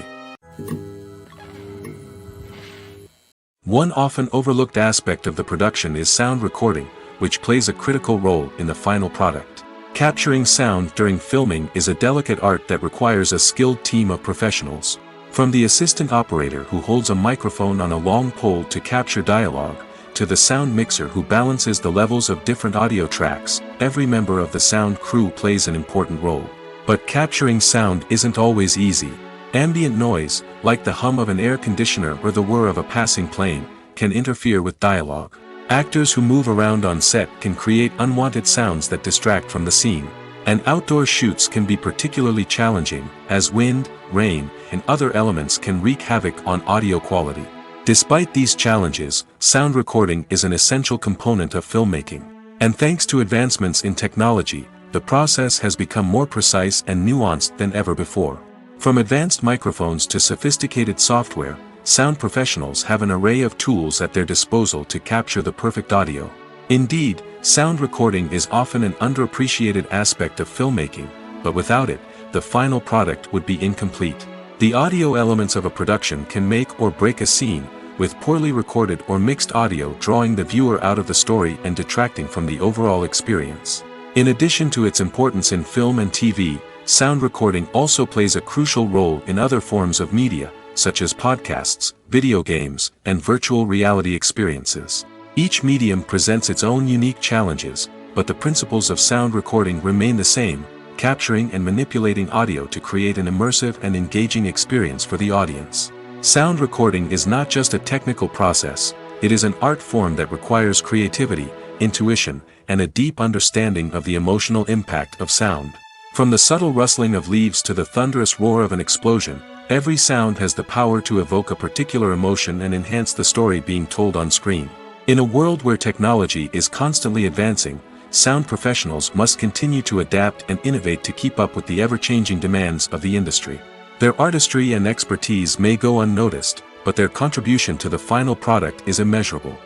One often overlooked aspect of the production is sound recording, which plays a critical role in the final product. Capturing sound during filming is a delicate art that requires a skilled team of professionals. From the assistant operator who holds a microphone on a long pole to capture dialogue, to the sound mixer who balances the levels of different audio tracks, every member of the sound crew plays an important role. But capturing sound isn't always easy. Ambient noise, like the hum of an air conditioner or the whir of a passing plane, can interfere with dialogue. Actors who move around on set can create unwanted sounds that distract from the scene. And outdoor shoots can be particularly challenging, as wind, rain, and other elements can wreak havoc on audio quality. Despite these challenges, sound recording is an essential component of filmmaking. And thanks to advancements in technology, the process has become more precise and nuanced than ever before. From advanced microphones to sophisticated software, sound professionals have an array of tools at their disposal to capture the perfect audio. Indeed, sound recording is often an underappreciated aspect of filmmaking, but without it, the final product would be incomplete. The audio elements of a production can make or break a scene, with poorly recorded or mixed audio drawing the viewer out of the story and detracting from the overall experience. In addition to its importance in film and TV, sound recording also plays a crucial role in other forms of media, such as podcasts, video games, and virtual reality experiences. Each medium presents its own unique challenges, but the principles of sound recording remain the same, capturing and manipulating audio to create an immersive and engaging experience for the audience. Sound recording is not just a technical process, it is an art form that requires creativity, intuition, and a deep understanding of the emotional impact of sound. From the subtle rustling of leaves to the thunderous roar of an explosion, every sound has the power to evoke a particular emotion and enhance the story being told on screen. In a world where technology is constantly advancing, sound professionals must continue to adapt and innovate to keep up with the ever-changing demands of the industry. Their artistry and expertise may go unnoticed, but their contribution to the final product is immeasurable.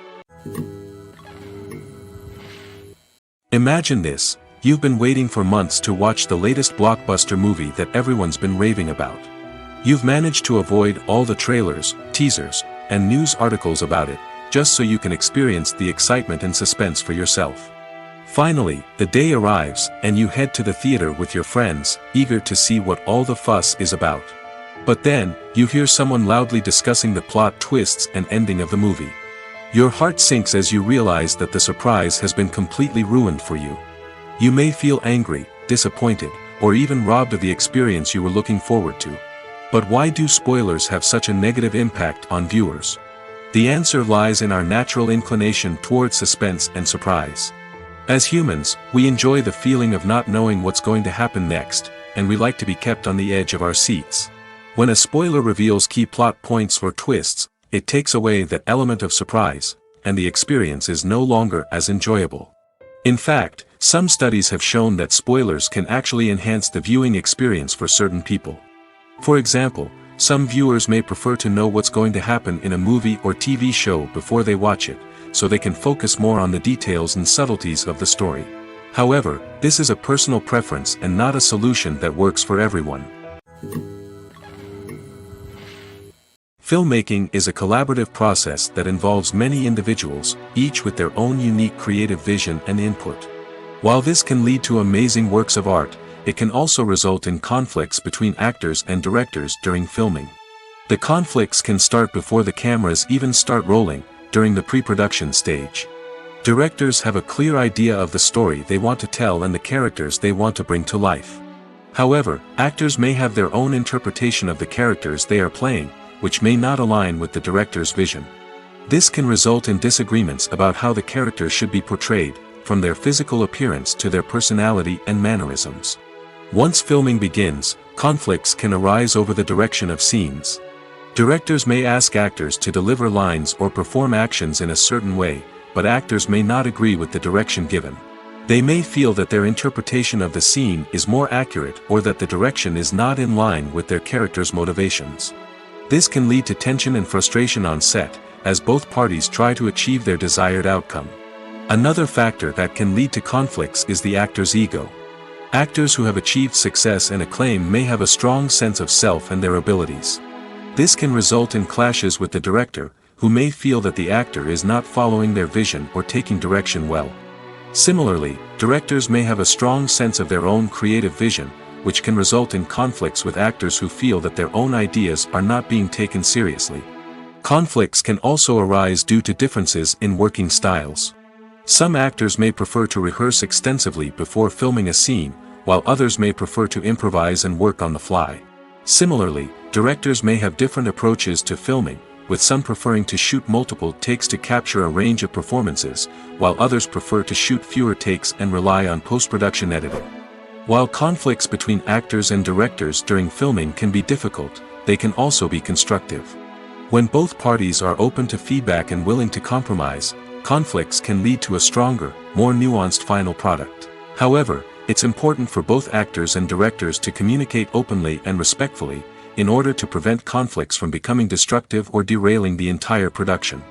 Imagine this: you've been waiting for months to watch the latest blockbuster movie that everyone's been raving about. You've managed to avoid all the trailers, teasers, and news articles about it, just so you can experience the excitement and suspense for yourself. Finally, the day arrives, and you head to the theater with your friends, eager to see what all the fuss is about. But then, you hear someone loudly discussing the plot twists and ending of the movie. Your heart sinks as you realize that the surprise has been completely ruined for you. You may feel angry, disappointed, or even robbed of the experience you were looking forward to. But why do spoilers have such a negative impact on viewers? The answer lies in our natural inclination towards suspense and surprise. As humans, we enjoy the feeling of not knowing what's going to happen next, and we like to be kept on the edge of our seats. When a spoiler reveals key plot points or twists, it takes away that element of surprise, and the experience is no longer as enjoyable. In fact, some studies have shown that spoilers can actually enhance the viewing experience for certain people. For example, some viewers may prefer to know what's going to happen in a movie or TV show before they watch it, so they can focus more on the details and subtleties of the story. However, this is a personal preference and not a solution that works for everyone. Filmmaking is a collaborative process that involves many individuals, each with their own unique creative vision and input. While this can lead to amazing works of art, it can also result in conflicts between actors and directors during filming. The conflicts can start before the cameras even start rolling, during the pre-production stage. Directors have a clear idea of the story they want to tell and the characters they want to bring to life. However, actors may have their own interpretation of the characters they are playing, which may not align with the director's vision. This can result in disagreements about how the characters should be portrayed, from their physical appearance to their personality and mannerisms. Once filming begins, conflicts can arise over the direction of scenes. Directors may ask actors to deliver lines or perform actions in a certain way, but actors may not agree with the direction given. They may feel that their interpretation of the scene is more accurate or that the direction is not in line with their character's motivations. This can lead to tension and frustration on set, as both parties try to achieve their desired outcome. Another factor that can lead to conflicts is the actor's ego. Actors who have achieved success and acclaim may have a strong sense of self and their abilities. This can result in clashes with the director, who may feel that the actor is not following their vision or taking direction well. Similarly, directors may have a strong sense of their own creative vision, which can result in conflicts with actors who feel that their own ideas are not being taken seriously. Conflicts can also arise due to differences in working styles. Some actors may prefer to rehearse extensively before filming a scene, while others may prefer to improvise and work on the fly. Similarly, directors may have different approaches to filming, with some preferring to shoot multiple takes to capture a range of performances, while others prefer to shoot fewer takes and rely on post-production editing. While conflicts between actors and directors during filming can be difficult, they can also be constructive. When both parties are open to feedback and willing to compromise, conflicts can lead to a stronger, more nuanced final product. However, it's important for both actors and directors to communicate openly and respectfully, in order to prevent conflicts from becoming destructive or derailing the entire production.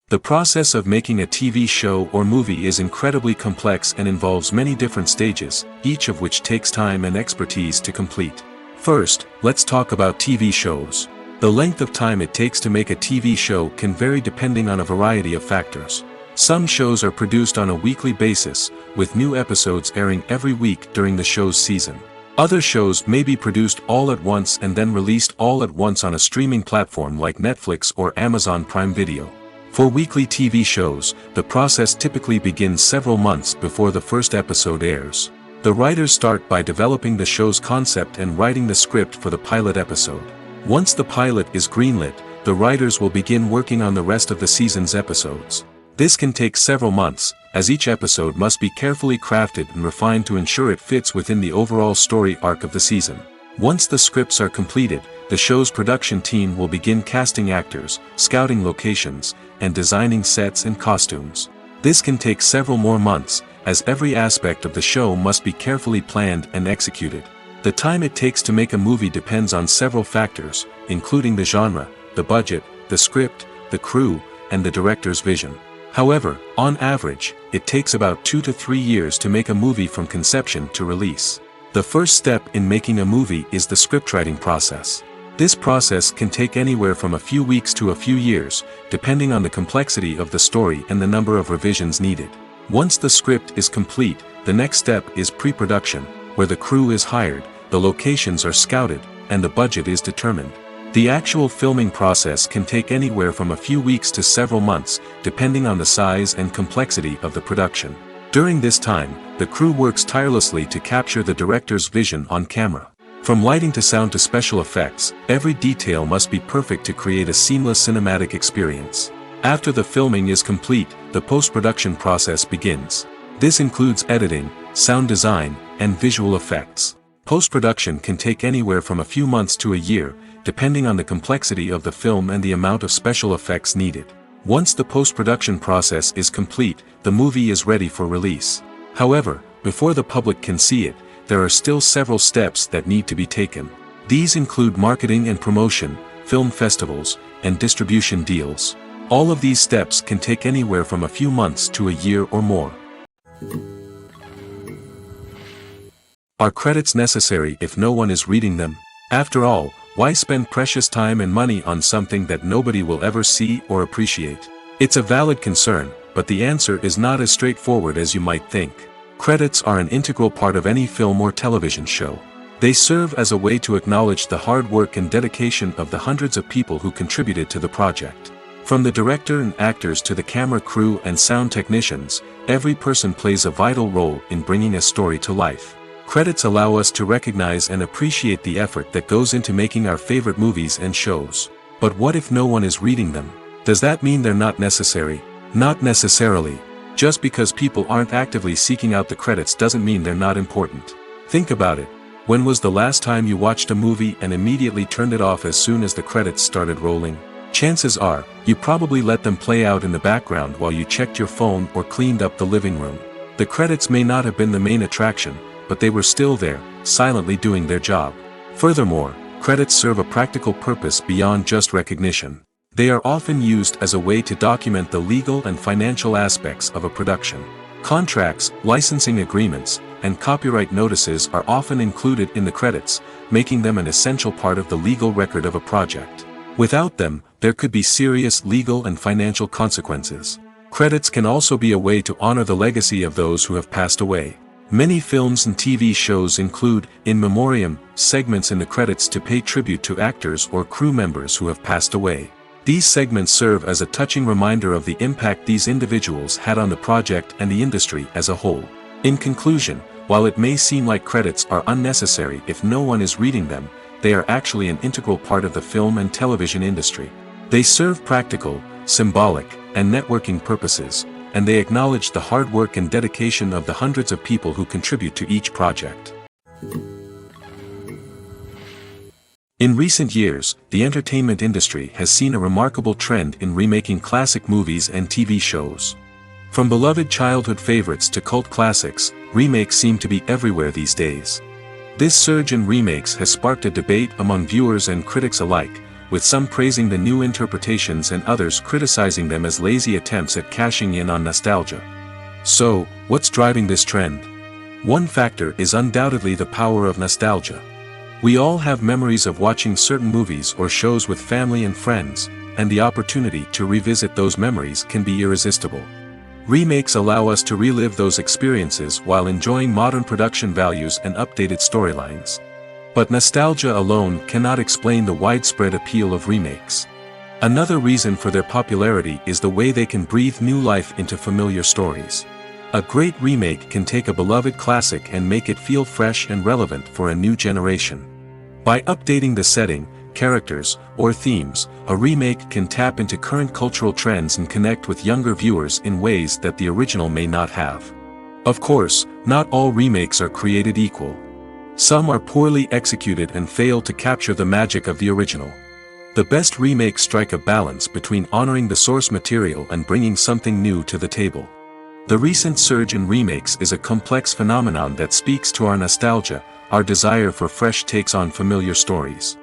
The process of making a TV show or movie is incredibly complex and involves many different stages, each of which takes time and expertise to complete. First, let's talk about TV shows. The length of time it takes to make a TV show can vary depending on a variety of factors. Some shows are produced on a weekly basis, with new episodes airing every week during the show's season. Other shows may be produced all at once and then released all at once on a streaming platform like Netflix or Amazon Prime Video. For weekly TV shows, the process typically begins several months before the first episode airs. The writers start by developing the show's concept and writing the script for the pilot episode. Once the pilot is greenlit, the writers will begin working on the rest of the season's episodes. This can take several months, as each episode must be carefully crafted and refined to ensure it fits within the overall story arc of the season. Once the scripts are completed, the show's production team will begin casting actors, scouting locations, and designing sets and costumes. This can take several more months, as every aspect of the show must be carefully planned and executed. The time it takes to make a movie depends on several factors, including the genre, the budget, the script, the crew, and the director's vision. However, on average, it takes about 2 to 3 years to make a movie from conception to release. The first step in making a movie is the scriptwriting process. This process can take anywhere from a few weeks to a few years, depending on the complexity of the story and the number of revisions needed. Once the script is complete, the next step is pre-production, where the crew is hired, the locations are scouted, and the budget is determined. The actual filming process can take anywhere from a few weeks to several months, depending on the size and complexity of the production. During this time, the crew works tirelessly to capture the director's vision on camera. From lighting to sound to special effects, every detail must be perfect to create a seamless cinematic experience. After the filming is complete, the post-production process begins. This includes editing, sound design, and visual effects. Post-production can take anywhere from a few months to a year, depending on the complexity of the film and the amount of special effects needed. Once the post-production process is complete, the movie is ready for release. However, before the public can see it, there are still several steps that need to be taken. These include marketing and promotion, film festivals, and distribution deals. All of these steps can take anywhere from a few months to a year or more. Are credits necessary if no one is reading them? After all, why spend precious time and money on something that nobody will ever see or appreciate? It's a valid concern, but the answer is not as straightforward as you might think. Credits are an integral part of any film or television show. They serve as a way to acknowledge the hard work and dedication of the hundreds of people who contributed to the project. From the director and actors to the camera crew and sound technicians, every person plays a vital role in bringing a story to life. Credits allow us to recognize and appreciate the effort that goes into making our favorite movies and shows. But what if no one is reading them? Does that mean they're not necessary? Not necessarily. Just because people aren't actively seeking out the credits doesn't mean they're not important. Think about it. When was the last time you watched a movie and immediately turned it off as soon as the credits started rolling? Chances are, you probably let them play out in the background while you checked your phone or cleaned up the living room. The credits may not have been the main attraction, but they were still there, silently doing their job. Furthermore, credits serve a practical purpose beyond just recognition. They are often used as a way to document the legal and financial aspects of a production. Contracts, licensing agreements, and copyright notices are often included in the credits, making them an essential part of the legal record of a project. Without them, there could be serious legal and financial consequences. Credits can also be a way to honor the legacy of those who have passed away. Many films and TV shows include, in memoriam, segments in the credits to pay tribute to actors or crew members who have passed away. These segments serve as a touching reminder of the impact these individuals had on the project and the industry as a whole. In conclusion, while it may seem like credits are unnecessary if no one is reading them, they are actually an integral part of the film and television industry. They serve practical, symbolic, and networking purposes, and they acknowledge the hard work and dedication of the hundreds of people who contribute to each project. In recent years, the entertainment industry has seen a remarkable trend in remaking classic movies and TV shows. From beloved childhood favorites to cult classics, remakes seem to be everywhere these days. This surge in remakes has sparked a debate among viewers and critics alike, with some praising the new interpretations and others criticizing them as lazy attempts at cashing in on nostalgia. So, what's driving this trend? One factor is undoubtedly the power of nostalgia. We all have memories of watching certain movies or shows with family and friends, and the opportunity to revisit those memories can be irresistible. Remakes allow us to relive those experiences while enjoying modern production values and updated storylines. But nostalgia alone cannot explain the widespread appeal of remakes. Another reason for their popularity is the way they can breathe new life into familiar stories. A great remake can take a beloved classic and make it feel fresh and relevant for a new generation. By updating the setting, characters, or themes, a remake can tap into current cultural trends and connect with younger viewers in ways that the original may not have. Of course, not all remakes are created equal. Some are poorly executed and fail to capture the magic of the original. The best remakes strike a balance between honoring the source material and bringing something new to the table. The recent surge in remakes is a complex phenomenon that speaks to our nostalgia, our desire for fresh takes on familiar stories.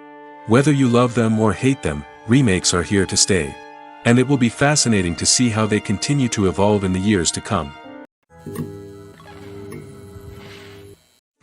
Whether you love them or hate them, remakes are here to stay. And it will be fascinating to see how they continue to evolve in the years to come.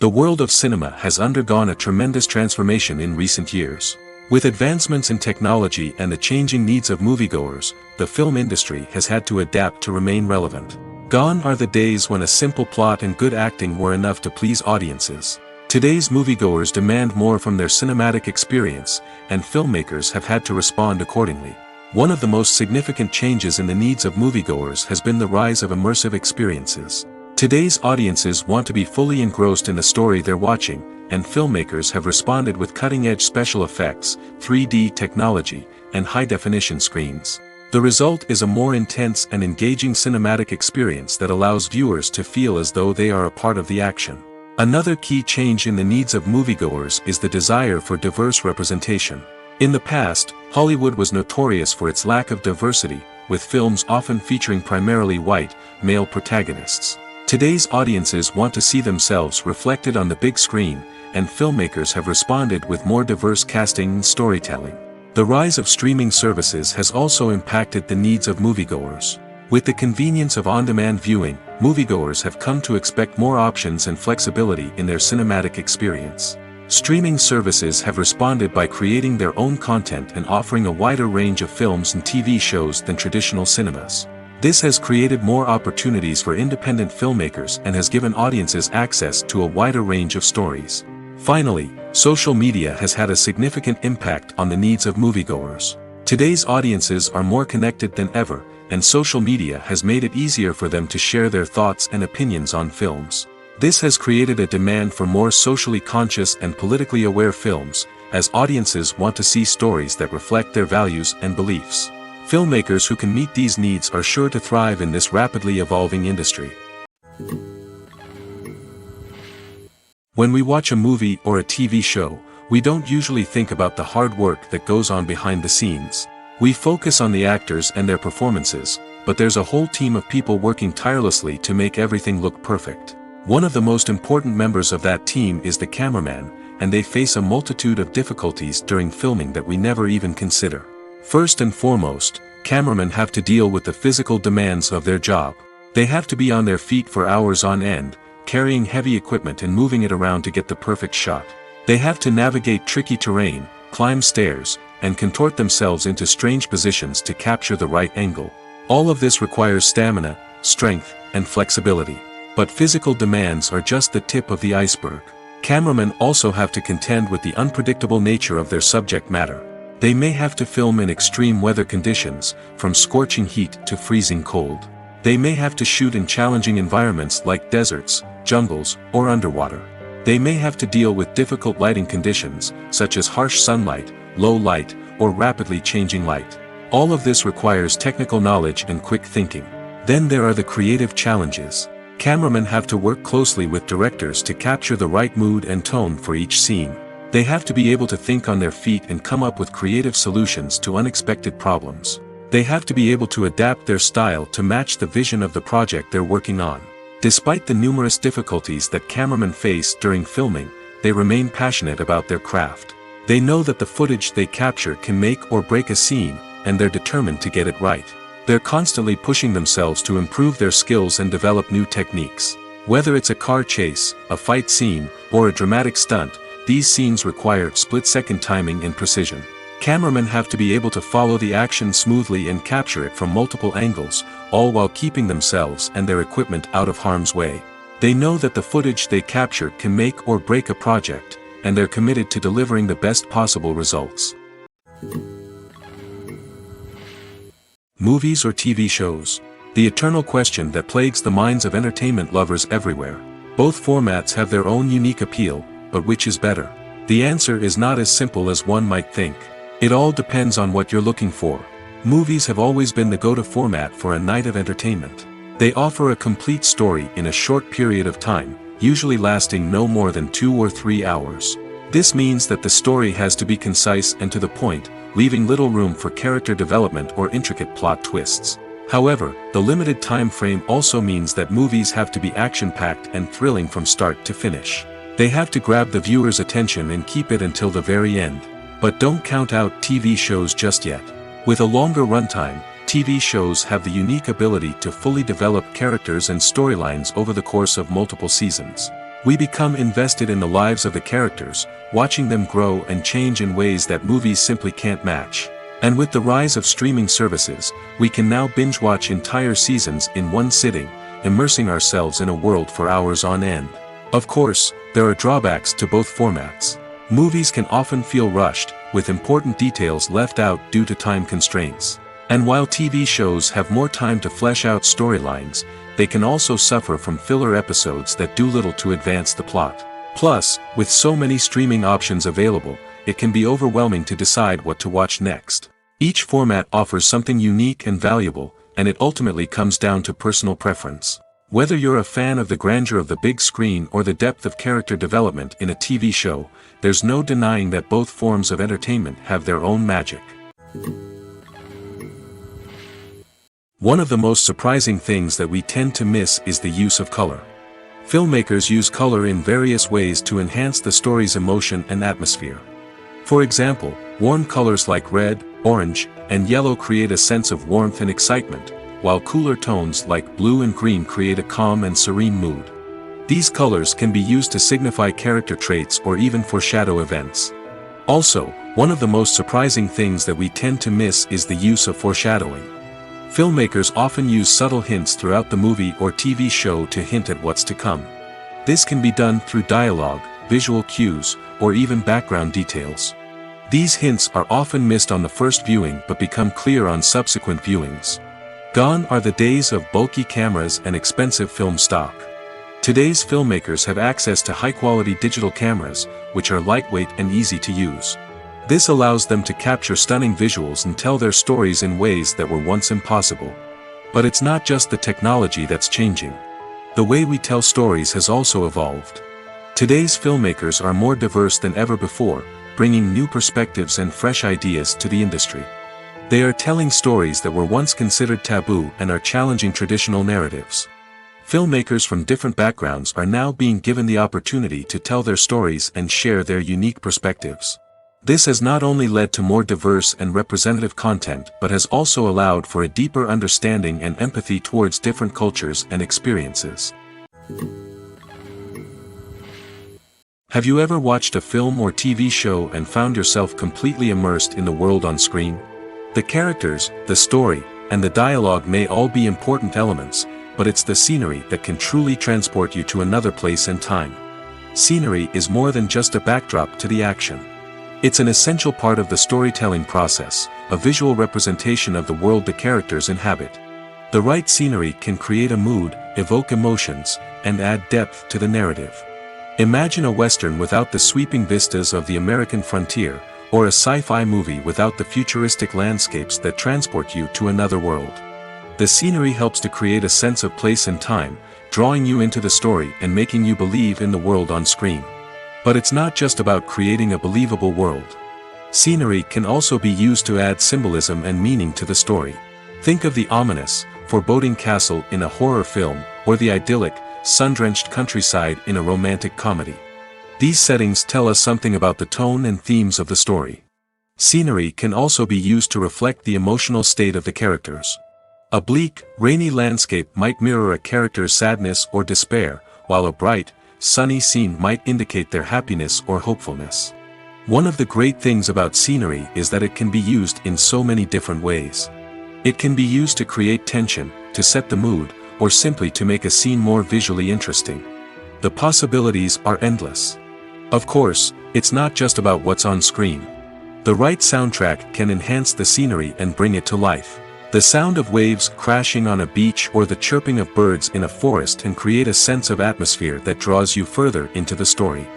The world of cinema has undergone a tremendous transformation in recent years. With advancements in technology and the changing needs of moviegoers, the film industry has had to adapt to remain relevant. Gone are the days when a simple plot and good acting were enough to please audiences. Today's moviegoers demand more from their cinematic experience, and filmmakers have had to respond accordingly. One of the most significant changes in the needs of moviegoers has been the rise of immersive experiences. Today's audiences want to be fully engrossed in the story they're watching, and filmmakers have responded with cutting-edge special effects, 3D technology, and high-definition screens. The result is a more intense and engaging cinematic experience that allows viewers to feel as though they are a part of the action. Another key change in the needs of moviegoers is the desire for diverse representation. In the past, Hollywood was notorious for its lack of diversity, with films often featuring primarily white, male protagonists. Today's audiences want to see themselves reflected on the big screen, and filmmakers have responded with more diverse casting and storytelling. The rise of streaming services has also impacted the needs of moviegoers. With the convenience of on-demand viewing, moviegoers have come to expect more options and flexibility in their cinematic experience. Streaming services have responded by creating their own content and offering a wider range of films and TV shows than traditional cinemas. This has created more opportunities for independent filmmakers and has given audiences access to a wider range of stories. Finally, social media has had a significant impact on the needs of moviegoers. Today's audiences are more connected than ever, and social media has made it easier for them to share their thoughts and opinions on films. This has created a demand for more socially conscious and politically aware films, as audiences want to see stories that reflect their values and beliefs. Filmmakers who can meet these needs are sure to thrive in this rapidly evolving industry. When we watch a movie or a TV show, we don't usually think about the hard work that goes on behind the scenes. We focus on the actors and their performances, but there's a whole team of people working tirelessly to make everything look perfect. One of the most important members of that team is the cameraman, and they face a multitude of difficulties during filming that we never even consider. First and foremost, cameramen have to deal with the physical demands of their job. They have to be on their feet for hours on end, carrying heavy equipment and moving it around to get the perfect shot. They have to navigate tricky terrain, climb stairs, and contort themselves into strange positions to capture the right angle. All of this requires stamina, strength, and flexibility. But physical demands are just the tip of the iceberg. Cameramen also have to contend with the unpredictable nature of their subject matter. They may have to film in extreme weather conditions, from scorching heat to freezing cold. They may have to shoot in challenging environments like deserts, jungles, or underwater. They may have to deal with difficult lighting conditions, such as harsh sunlight, low light, or rapidly changing light. All of this requires technical knowledge and quick thinking. Then there are the creative challenges. Cameramen have to work closely with directors to capture the right mood and tone for each scene. They have to be able to think on their feet and come up with creative solutions to unexpected problems. They have to be able to adapt their style to match the vision of the project they're working on. Despite the numerous difficulties that cameramen face during filming, they remain passionate about their craft. They know that the footage they capture can make or break a scene, and they're determined to get it right. They're constantly pushing themselves to improve their skills and develop new techniques. Whether it's a car chase, a fight scene, or a dramatic stunt, these scenes require split-second timing and precision. Cameramen have to be able to follow the action smoothly and capture it from multiple angles, all while keeping themselves and their equipment out of harm's way. They know that the footage they capture can make or break a project, and they're committed to delivering the best possible results. Movies or TV shows? The eternal question that plagues the minds of entertainment lovers everywhere. Both formats have their own unique appeal, but which is better? The answer is not as simple as one might think. It all depends on what you're looking for. Movies have always been the go-to format for a night of entertainment. They offer a complete story in a short period of time, usually lasting no more than 2 or 3 hours. This means that the story has to be concise and to the point, leaving little room for character development or intricate plot twists. However, the limited time frame also means that movies have to be action-packed and thrilling from start to finish. They have to grab the viewer's attention and keep it until the very end. But don't count out TV shows just yet. With a longer runtime, TV shows have the unique ability to fully develop characters and storylines over the course of multiple seasons. We become invested in the lives of the characters, watching them grow and change in ways that movies simply can't match. And with the rise of streaming services, we can now binge-watch entire seasons in one sitting, immersing ourselves in a world for hours on end. Of course, there are drawbacks to both formats. Movies can often feel rushed, with important details left out due to time constraints. And while TV shows have more time to flesh out storylines, they can also suffer from filler episodes that do little to advance the plot. Plus, with so many streaming options available, it can be overwhelming to decide what to watch next. Each format offers something unique and valuable, and it ultimately comes down to personal preference. Whether you're a fan of the grandeur of the big screen or the depth of character development in a TV show, there's no denying that both forms of entertainment have their own magic. One of the most surprising things that we tend to miss is the use of color. Filmmakers use color in various ways to enhance the story's emotion and atmosphere. For example, warm colors like red, orange, and yellow create a sense of warmth and excitement, while cooler tones like blue and green create a calm and serene mood. These colors can be used to signify character traits or even foreshadow events. Also, one of the most surprising things that we tend to miss is the use of foreshadowing. Filmmakers often use subtle hints throughout the movie or TV show to hint at what's to come. This can be done through dialogue, visual cues, or even background details. These hints are often missed on the first viewing but become clear on subsequent viewings. Gone are the days of bulky cameras and expensive film stock. Today's filmmakers have access to high-quality digital cameras, which are lightweight and easy to use. This allows them to capture stunning visuals and tell their stories in ways that were once impossible. But it's not just the technology that's changing. The way we tell stories has also evolved. Today's filmmakers are more diverse than ever before, bringing new perspectives and fresh ideas to the industry. They are telling stories that were once considered taboo and are challenging traditional narratives. Filmmakers from different backgrounds are now being given the opportunity to tell their stories and share their unique perspectives. This has not only led to more diverse and representative content but has also allowed for a deeper understanding and empathy towards different cultures and experiences. Have you ever watched a film or TV show and found yourself completely immersed in the world on screen? The characters, the story, and the dialogue may all be important elements, but it's the scenery that can truly transport you to another place and time. Scenery is more than just a backdrop to the action. It's an essential part of the storytelling process, a visual representation of the world the characters inhabit. The right scenery can create a mood, evoke emotions, and add depth to the narrative. Imagine a Western without the sweeping vistas of the American frontier, or a sci-fi movie without the futuristic landscapes that transport you to another world. The scenery helps to create a sense of place and time, drawing you into the story and making you believe in the world on screen. But it's not just about creating a believable world. Scenery can also be used to add symbolism and meaning to the story. Think of the ominous, foreboding castle in a horror film, or the idyllic, sun-drenched countryside in a romantic comedy. These settings tell us something about the tone and themes of the story. Scenery can also be used to reflect the emotional state of the characters. A bleak, rainy landscape might mirror a character's sadness or despair, while a bright, sunny scene might indicate their happiness or hopefulness. One of the great things about scenery is that it can be used in so many different ways. It can be used to create tension, to set the mood, or simply to make a scene more visually interesting. The possibilities are endless. Of course, it's not just about what's on screen. The right soundtrack can enhance the scenery and bring it to life. The sound of waves crashing on a beach or the chirping of birds in a forest can create a sense of atmosphere that draws you further into the story.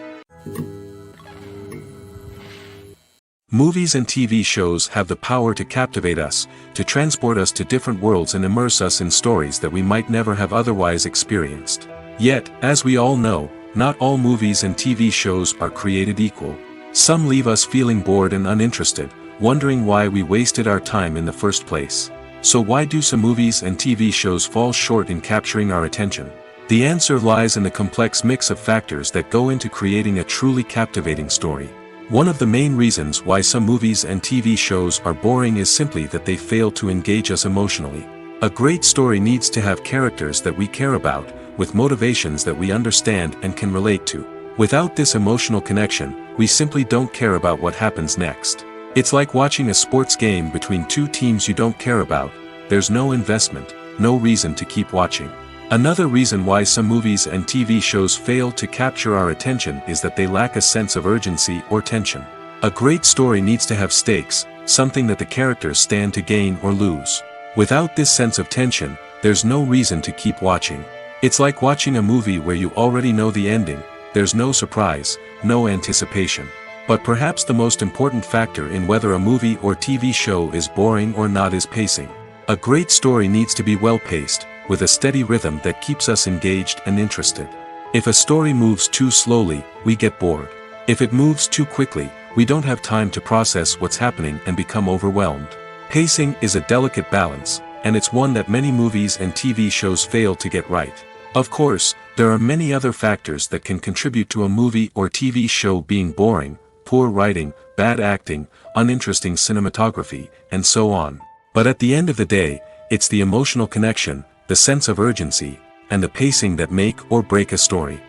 Movies and TV shows have the power to captivate us, to transport us to different worlds and immerse us in stories that we might never have otherwise experienced. Yet, as we all know, not all movies and TV shows are created equal. Some leave us feeling bored and uninterested, wondering why we wasted our time in the first place. So why do some movies and TV shows fall short in capturing our attention? The answer lies in the complex mix of factors that go into creating a truly captivating story. One of the main reasons why some movies and TV shows are boring is simply that they fail to engage us emotionally. A great story needs to have characters that we care about, with motivations that we understand and can relate to. Without this emotional connection, we simply don't care about what happens next. It's like watching a sports game between two teams you don't care about. There's no investment, no reason to keep watching. Another reason why some movies and TV shows fail to capture our attention is that they lack a sense of urgency or tension. A great story needs to have stakes, something that the characters stand to gain or lose. Without this sense of tension, there's no reason to keep watching. It's like watching a movie where you already know the ending, there's no surprise, no anticipation. But perhaps the most important factor in whether a movie or TV show is boring or not is pacing. A great story needs to be well-paced, with a steady rhythm that keeps us engaged and interested. If a story moves too slowly, we get bored. If it moves too quickly, we don't have time to process what's happening and become overwhelmed. Pacing is a delicate balance, and it's one that many movies and TV shows fail to get right. Of course, there are many other factors that can contribute to a movie or TV show being boring: poor writing, bad acting, uninteresting cinematography, and so on. But at the end of the day, it's the emotional connection, the sense of urgency, and the pacing that make or break a story.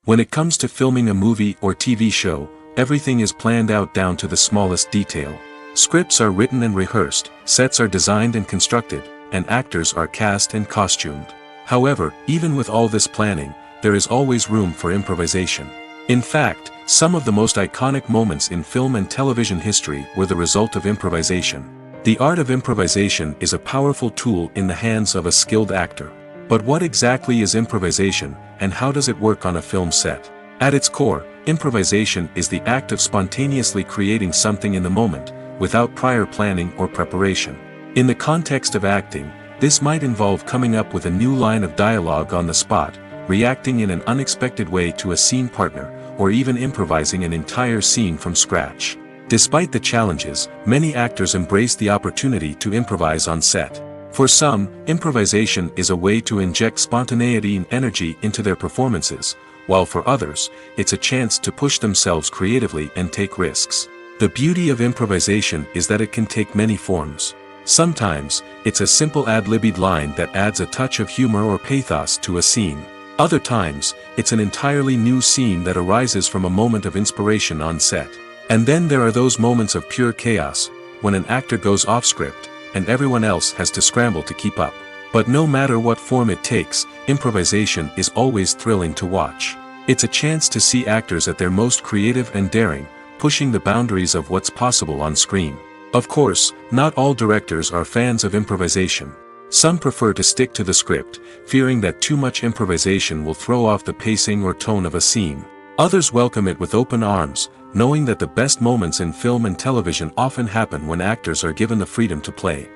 When it comes to filming a movie or TV show, everything is planned out down to the smallest detail. Scripts are written and rehearsed, sets are designed and constructed, and actors are cast and costumed. However, even with all this planning, there is always room for improvisation. In fact, some of the most iconic moments in film and television history were the result of improvisation. The art of improvisation is a powerful tool in the hands of a skilled actor. But what exactly is improvisation, and how does it work on a film set? At its core, improvisation is the act of spontaneously creating something in the moment, without prior planning or preparation. In the context of acting, this might involve coming up with a new line of dialogue on the spot, reacting in an unexpected way to a scene partner, or even improvising an entire scene from scratch. Despite the challenges, many actors embrace the opportunity to improvise on set. For some, improvisation is a way to inject spontaneity and energy into their performances, while for others, it's a chance to push themselves creatively and take risks. The beauty of improvisation is that it can take many forms. Sometimes, it's a simple ad-libbed line that adds a touch of humor or pathos to a scene. Other times, it's an entirely new scene that arises from a moment of inspiration on set. And then there are those moments of pure chaos, when an actor goes off script, and everyone else has to scramble to keep up. But no matter what form it takes, improvisation is always thrilling to watch. It's a chance to see actors at their most creative and daring, pushing the boundaries of what's possible on screen. Of course, not all directors are fans of improvisation. Some prefer to stick to the script, fearing that too much improvisation will throw off the pacing or tone of a scene. Others welcome it with open arms, knowing that the best moments in film and television often happen when actors are given the freedom to play.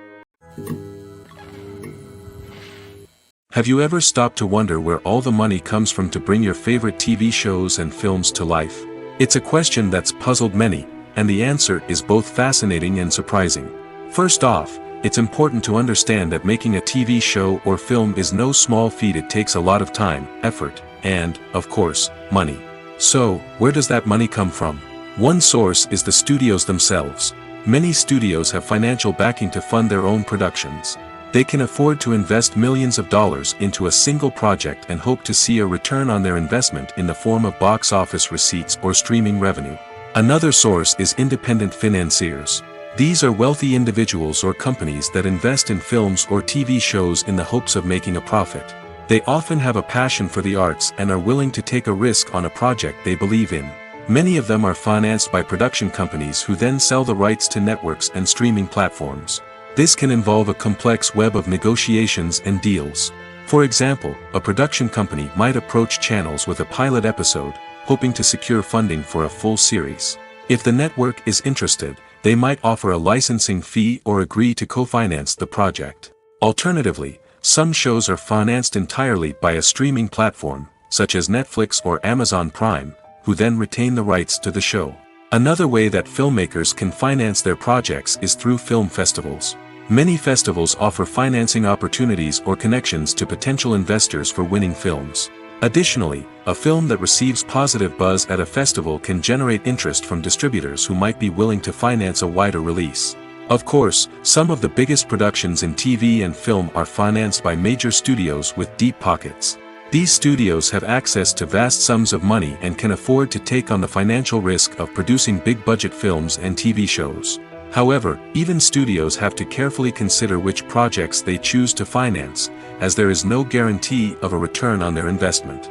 Have you ever stopped to wonder where all the money comes from to bring your favorite TV shows and films to life? It's a question that's puzzled many, and the answer is both fascinating and surprising. First off, it's important to understand that making a TV show or film is no small feat. It takes a lot of time, effort, and, of course, money. So, where does that money come from? One source is the studios themselves. Many studios have financial backing to fund their own productions. They can afford to invest millions of dollars into a single project and hope to see a return on their investment in the form of box office receipts or streaming revenue. Another source is independent financiers. These are wealthy individuals or companies that invest in films or TV shows in the hopes of making a profit. They often have a passion for the arts and are willing to take a risk on a project they believe in. Many of them are financed by production companies who then sell the rights to networks and streaming platforms. This can involve a complex web of negotiations and deals. For example, a production company might approach channels with a pilot episode, hoping to secure funding for a full series. If the network is interested, they might offer a licensing fee or agree to co-finance the project. Alternatively, some shows are financed entirely by a streaming platform, such as Netflix or Amazon Prime, who then retain the rights to the show. Another way that filmmakers can finance their projects is through film festivals. Many festivals offer financing opportunities or connections to potential investors for winning films. Additionally, a film that receives positive buzz at a festival can generate interest from distributors who might be willing to finance a wider release. Of course, some of the biggest productions in TV and film are financed by major studios with deep pockets. These studios have access to vast sums of money and can afford to take on the financial risk of producing big-budget films and TV shows. However, even studios have to carefully consider which projects they choose to finance, as there is no guarantee of a return on their investment.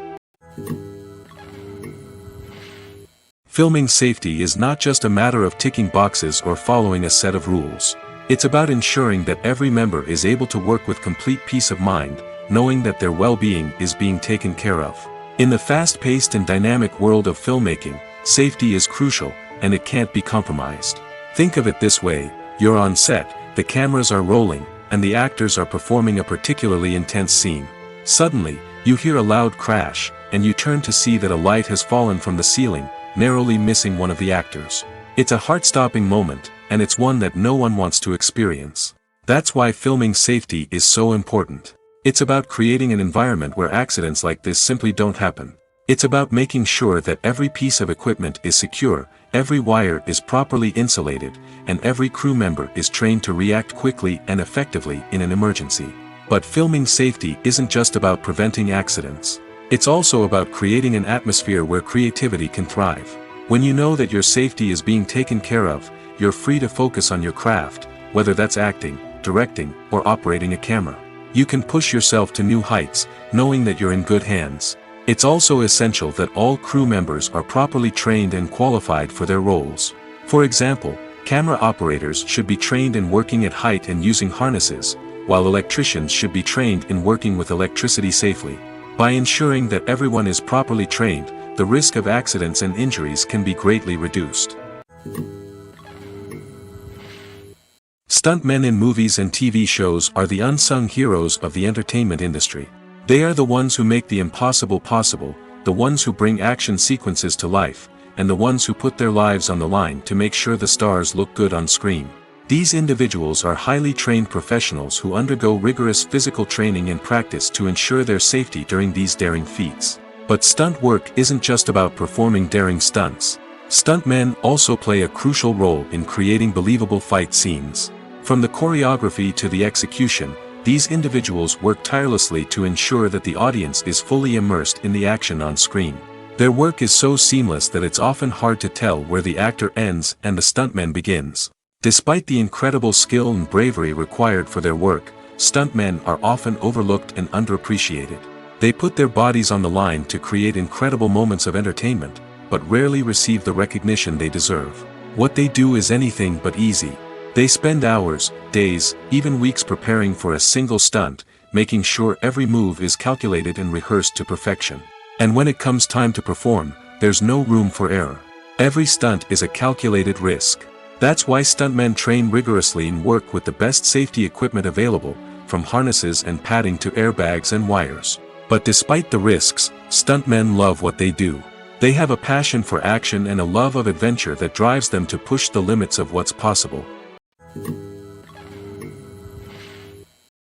Filming safety is not just a matter of ticking boxes or following a set of rules. It's about ensuring that every member is able to work with complete peace of mind, knowing that their well-being is being taken care of. In the fast-paced and dynamic world of filmmaking, safety is crucial, and it can't be compromised. Think of it this way: you're on set, the cameras are rolling, and the actors are performing a particularly intense scene. Suddenly, you hear a loud crash, and you turn to see that a light has fallen from the ceiling, narrowly missing one of the actors. It's a heart-stopping moment, and it's one that no one wants to experience. That's why filming safety is so important. It's about creating an environment where accidents like this simply don't happen. It's about making sure that every piece of equipment is secure, every wire is properly insulated, and every crew member is trained to react quickly and effectively in an emergency. But filming safety isn't just about preventing accidents. It's also about creating an atmosphere where creativity can thrive. When you know that your safety is being taken care of, you're free to focus on your craft, whether that's acting, directing, or operating a camera. You can push yourself to new heights, knowing that you're in good hands. It's also essential that all crew members are properly trained and qualified for their roles. For example, camera operators should be trained in working at height and using harnesses, while electricians should be trained in working with electricity safely. By ensuring that everyone is properly trained, the risk of accidents and injuries can be greatly reduced. Stuntmen in movies and TV shows are the unsung heroes of the entertainment industry. They are the ones who make the impossible possible, the ones who bring action sequences to life, and the ones who put their lives on the line to make sure the stars look good on screen. These individuals are highly trained professionals who undergo rigorous physical training and practice to ensure their safety during these daring feats. But stunt work isn't just about performing daring stunts. Stuntmen also play a crucial role in creating believable fight scenes. From the choreography to the execution, these individuals work tirelessly to ensure that the audience is fully immersed in the action on screen. Their work is so seamless that it's often hard to tell where the actor ends and the stuntman begins. Despite the incredible skill and bravery required for their work, stuntmen are often overlooked and underappreciated. They put their bodies on the line to create incredible moments of entertainment, but rarely receive the recognition they deserve. What they do is anything but easy. They spend hours, days, even weeks preparing for a single stunt, making sure every move is calculated and rehearsed to perfection. And when it comes time to perform, there's no room for error. Every stunt is a calculated risk. That's why stuntmen train rigorously and work with the best safety equipment available, from harnesses and padding to airbags and wires. But despite the risks, stuntmen love what they do. They have a passion for action and a love of adventure that drives them to push the limits of what's possible.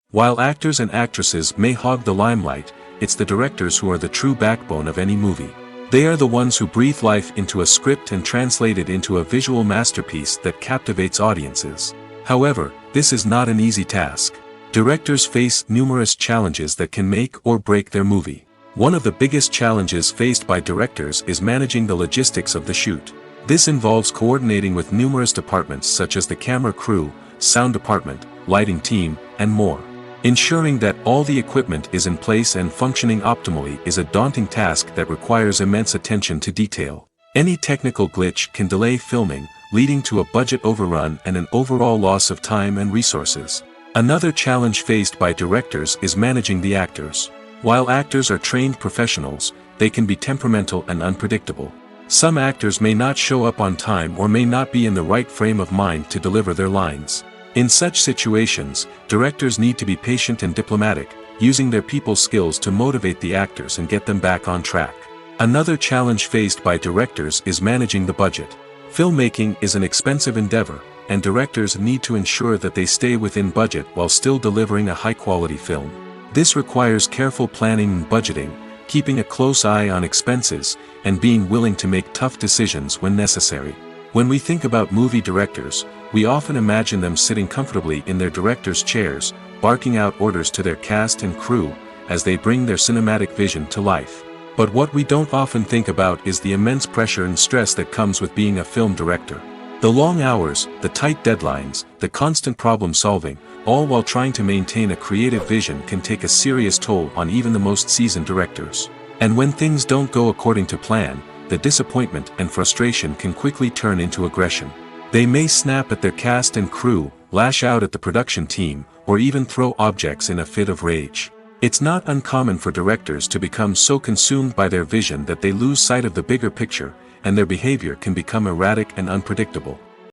While actors and actresses may hog the limelight, it's the directors who are the true backbone of any movie. They are the ones who breathe life into a script and translate it into a visual masterpiece that captivates audiences. However, this is not an easy task. Directors face numerous challenges that can make or break their movie. One of the biggest challenges faced by directors is managing the logistics of the shoot. This involves coordinating with numerous departments such as the camera crew, sound department, lighting team, and more. Ensuring that all the equipment is in place and functioning optimally is a daunting task that requires immense attention to detail. Any technical glitch can delay filming, leading to a budget overrun and an overall loss of time and resources. Another challenge faced by directors is managing the actors. While actors are trained professionals, they can be temperamental and unpredictable. Some actors may not show up on time or may not be in the right frame of mind to deliver their lines. In such situations, directors need to be patient and diplomatic, using their people skills to motivate the actors and get them back on track. Another challenge faced by directors is managing the budget. Filmmaking is an expensive endeavor, and directors need to ensure that they stay within budget while still delivering a high-quality film. This requires careful planning and budgeting, keeping a close eye on expenses, and being willing to make tough decisions when necessary. When we think about movie directors, we often imagine them sitting comfortably in their director's chairs, barking out orders to their cast and crew, as they bring their cinematic vision to life. But what we don't often think about is the immense pressure and stress that comes with being a film director. The long hours, the tight deadlines, the constant problem solving, all while trying to maintain a creative vision can take a serious toll on even the most seasoned directors. And when things don't go according to plan, the disappointment and frustration can quickly turn into aggression. They may snap at their cast and crew, lash out at the production team, or even throw objects in a fit of rage. It's not uncommon for directors to become so consumed by their vision that they lose sight of the bigger picture, and their behavior can become erratic and unpredictable.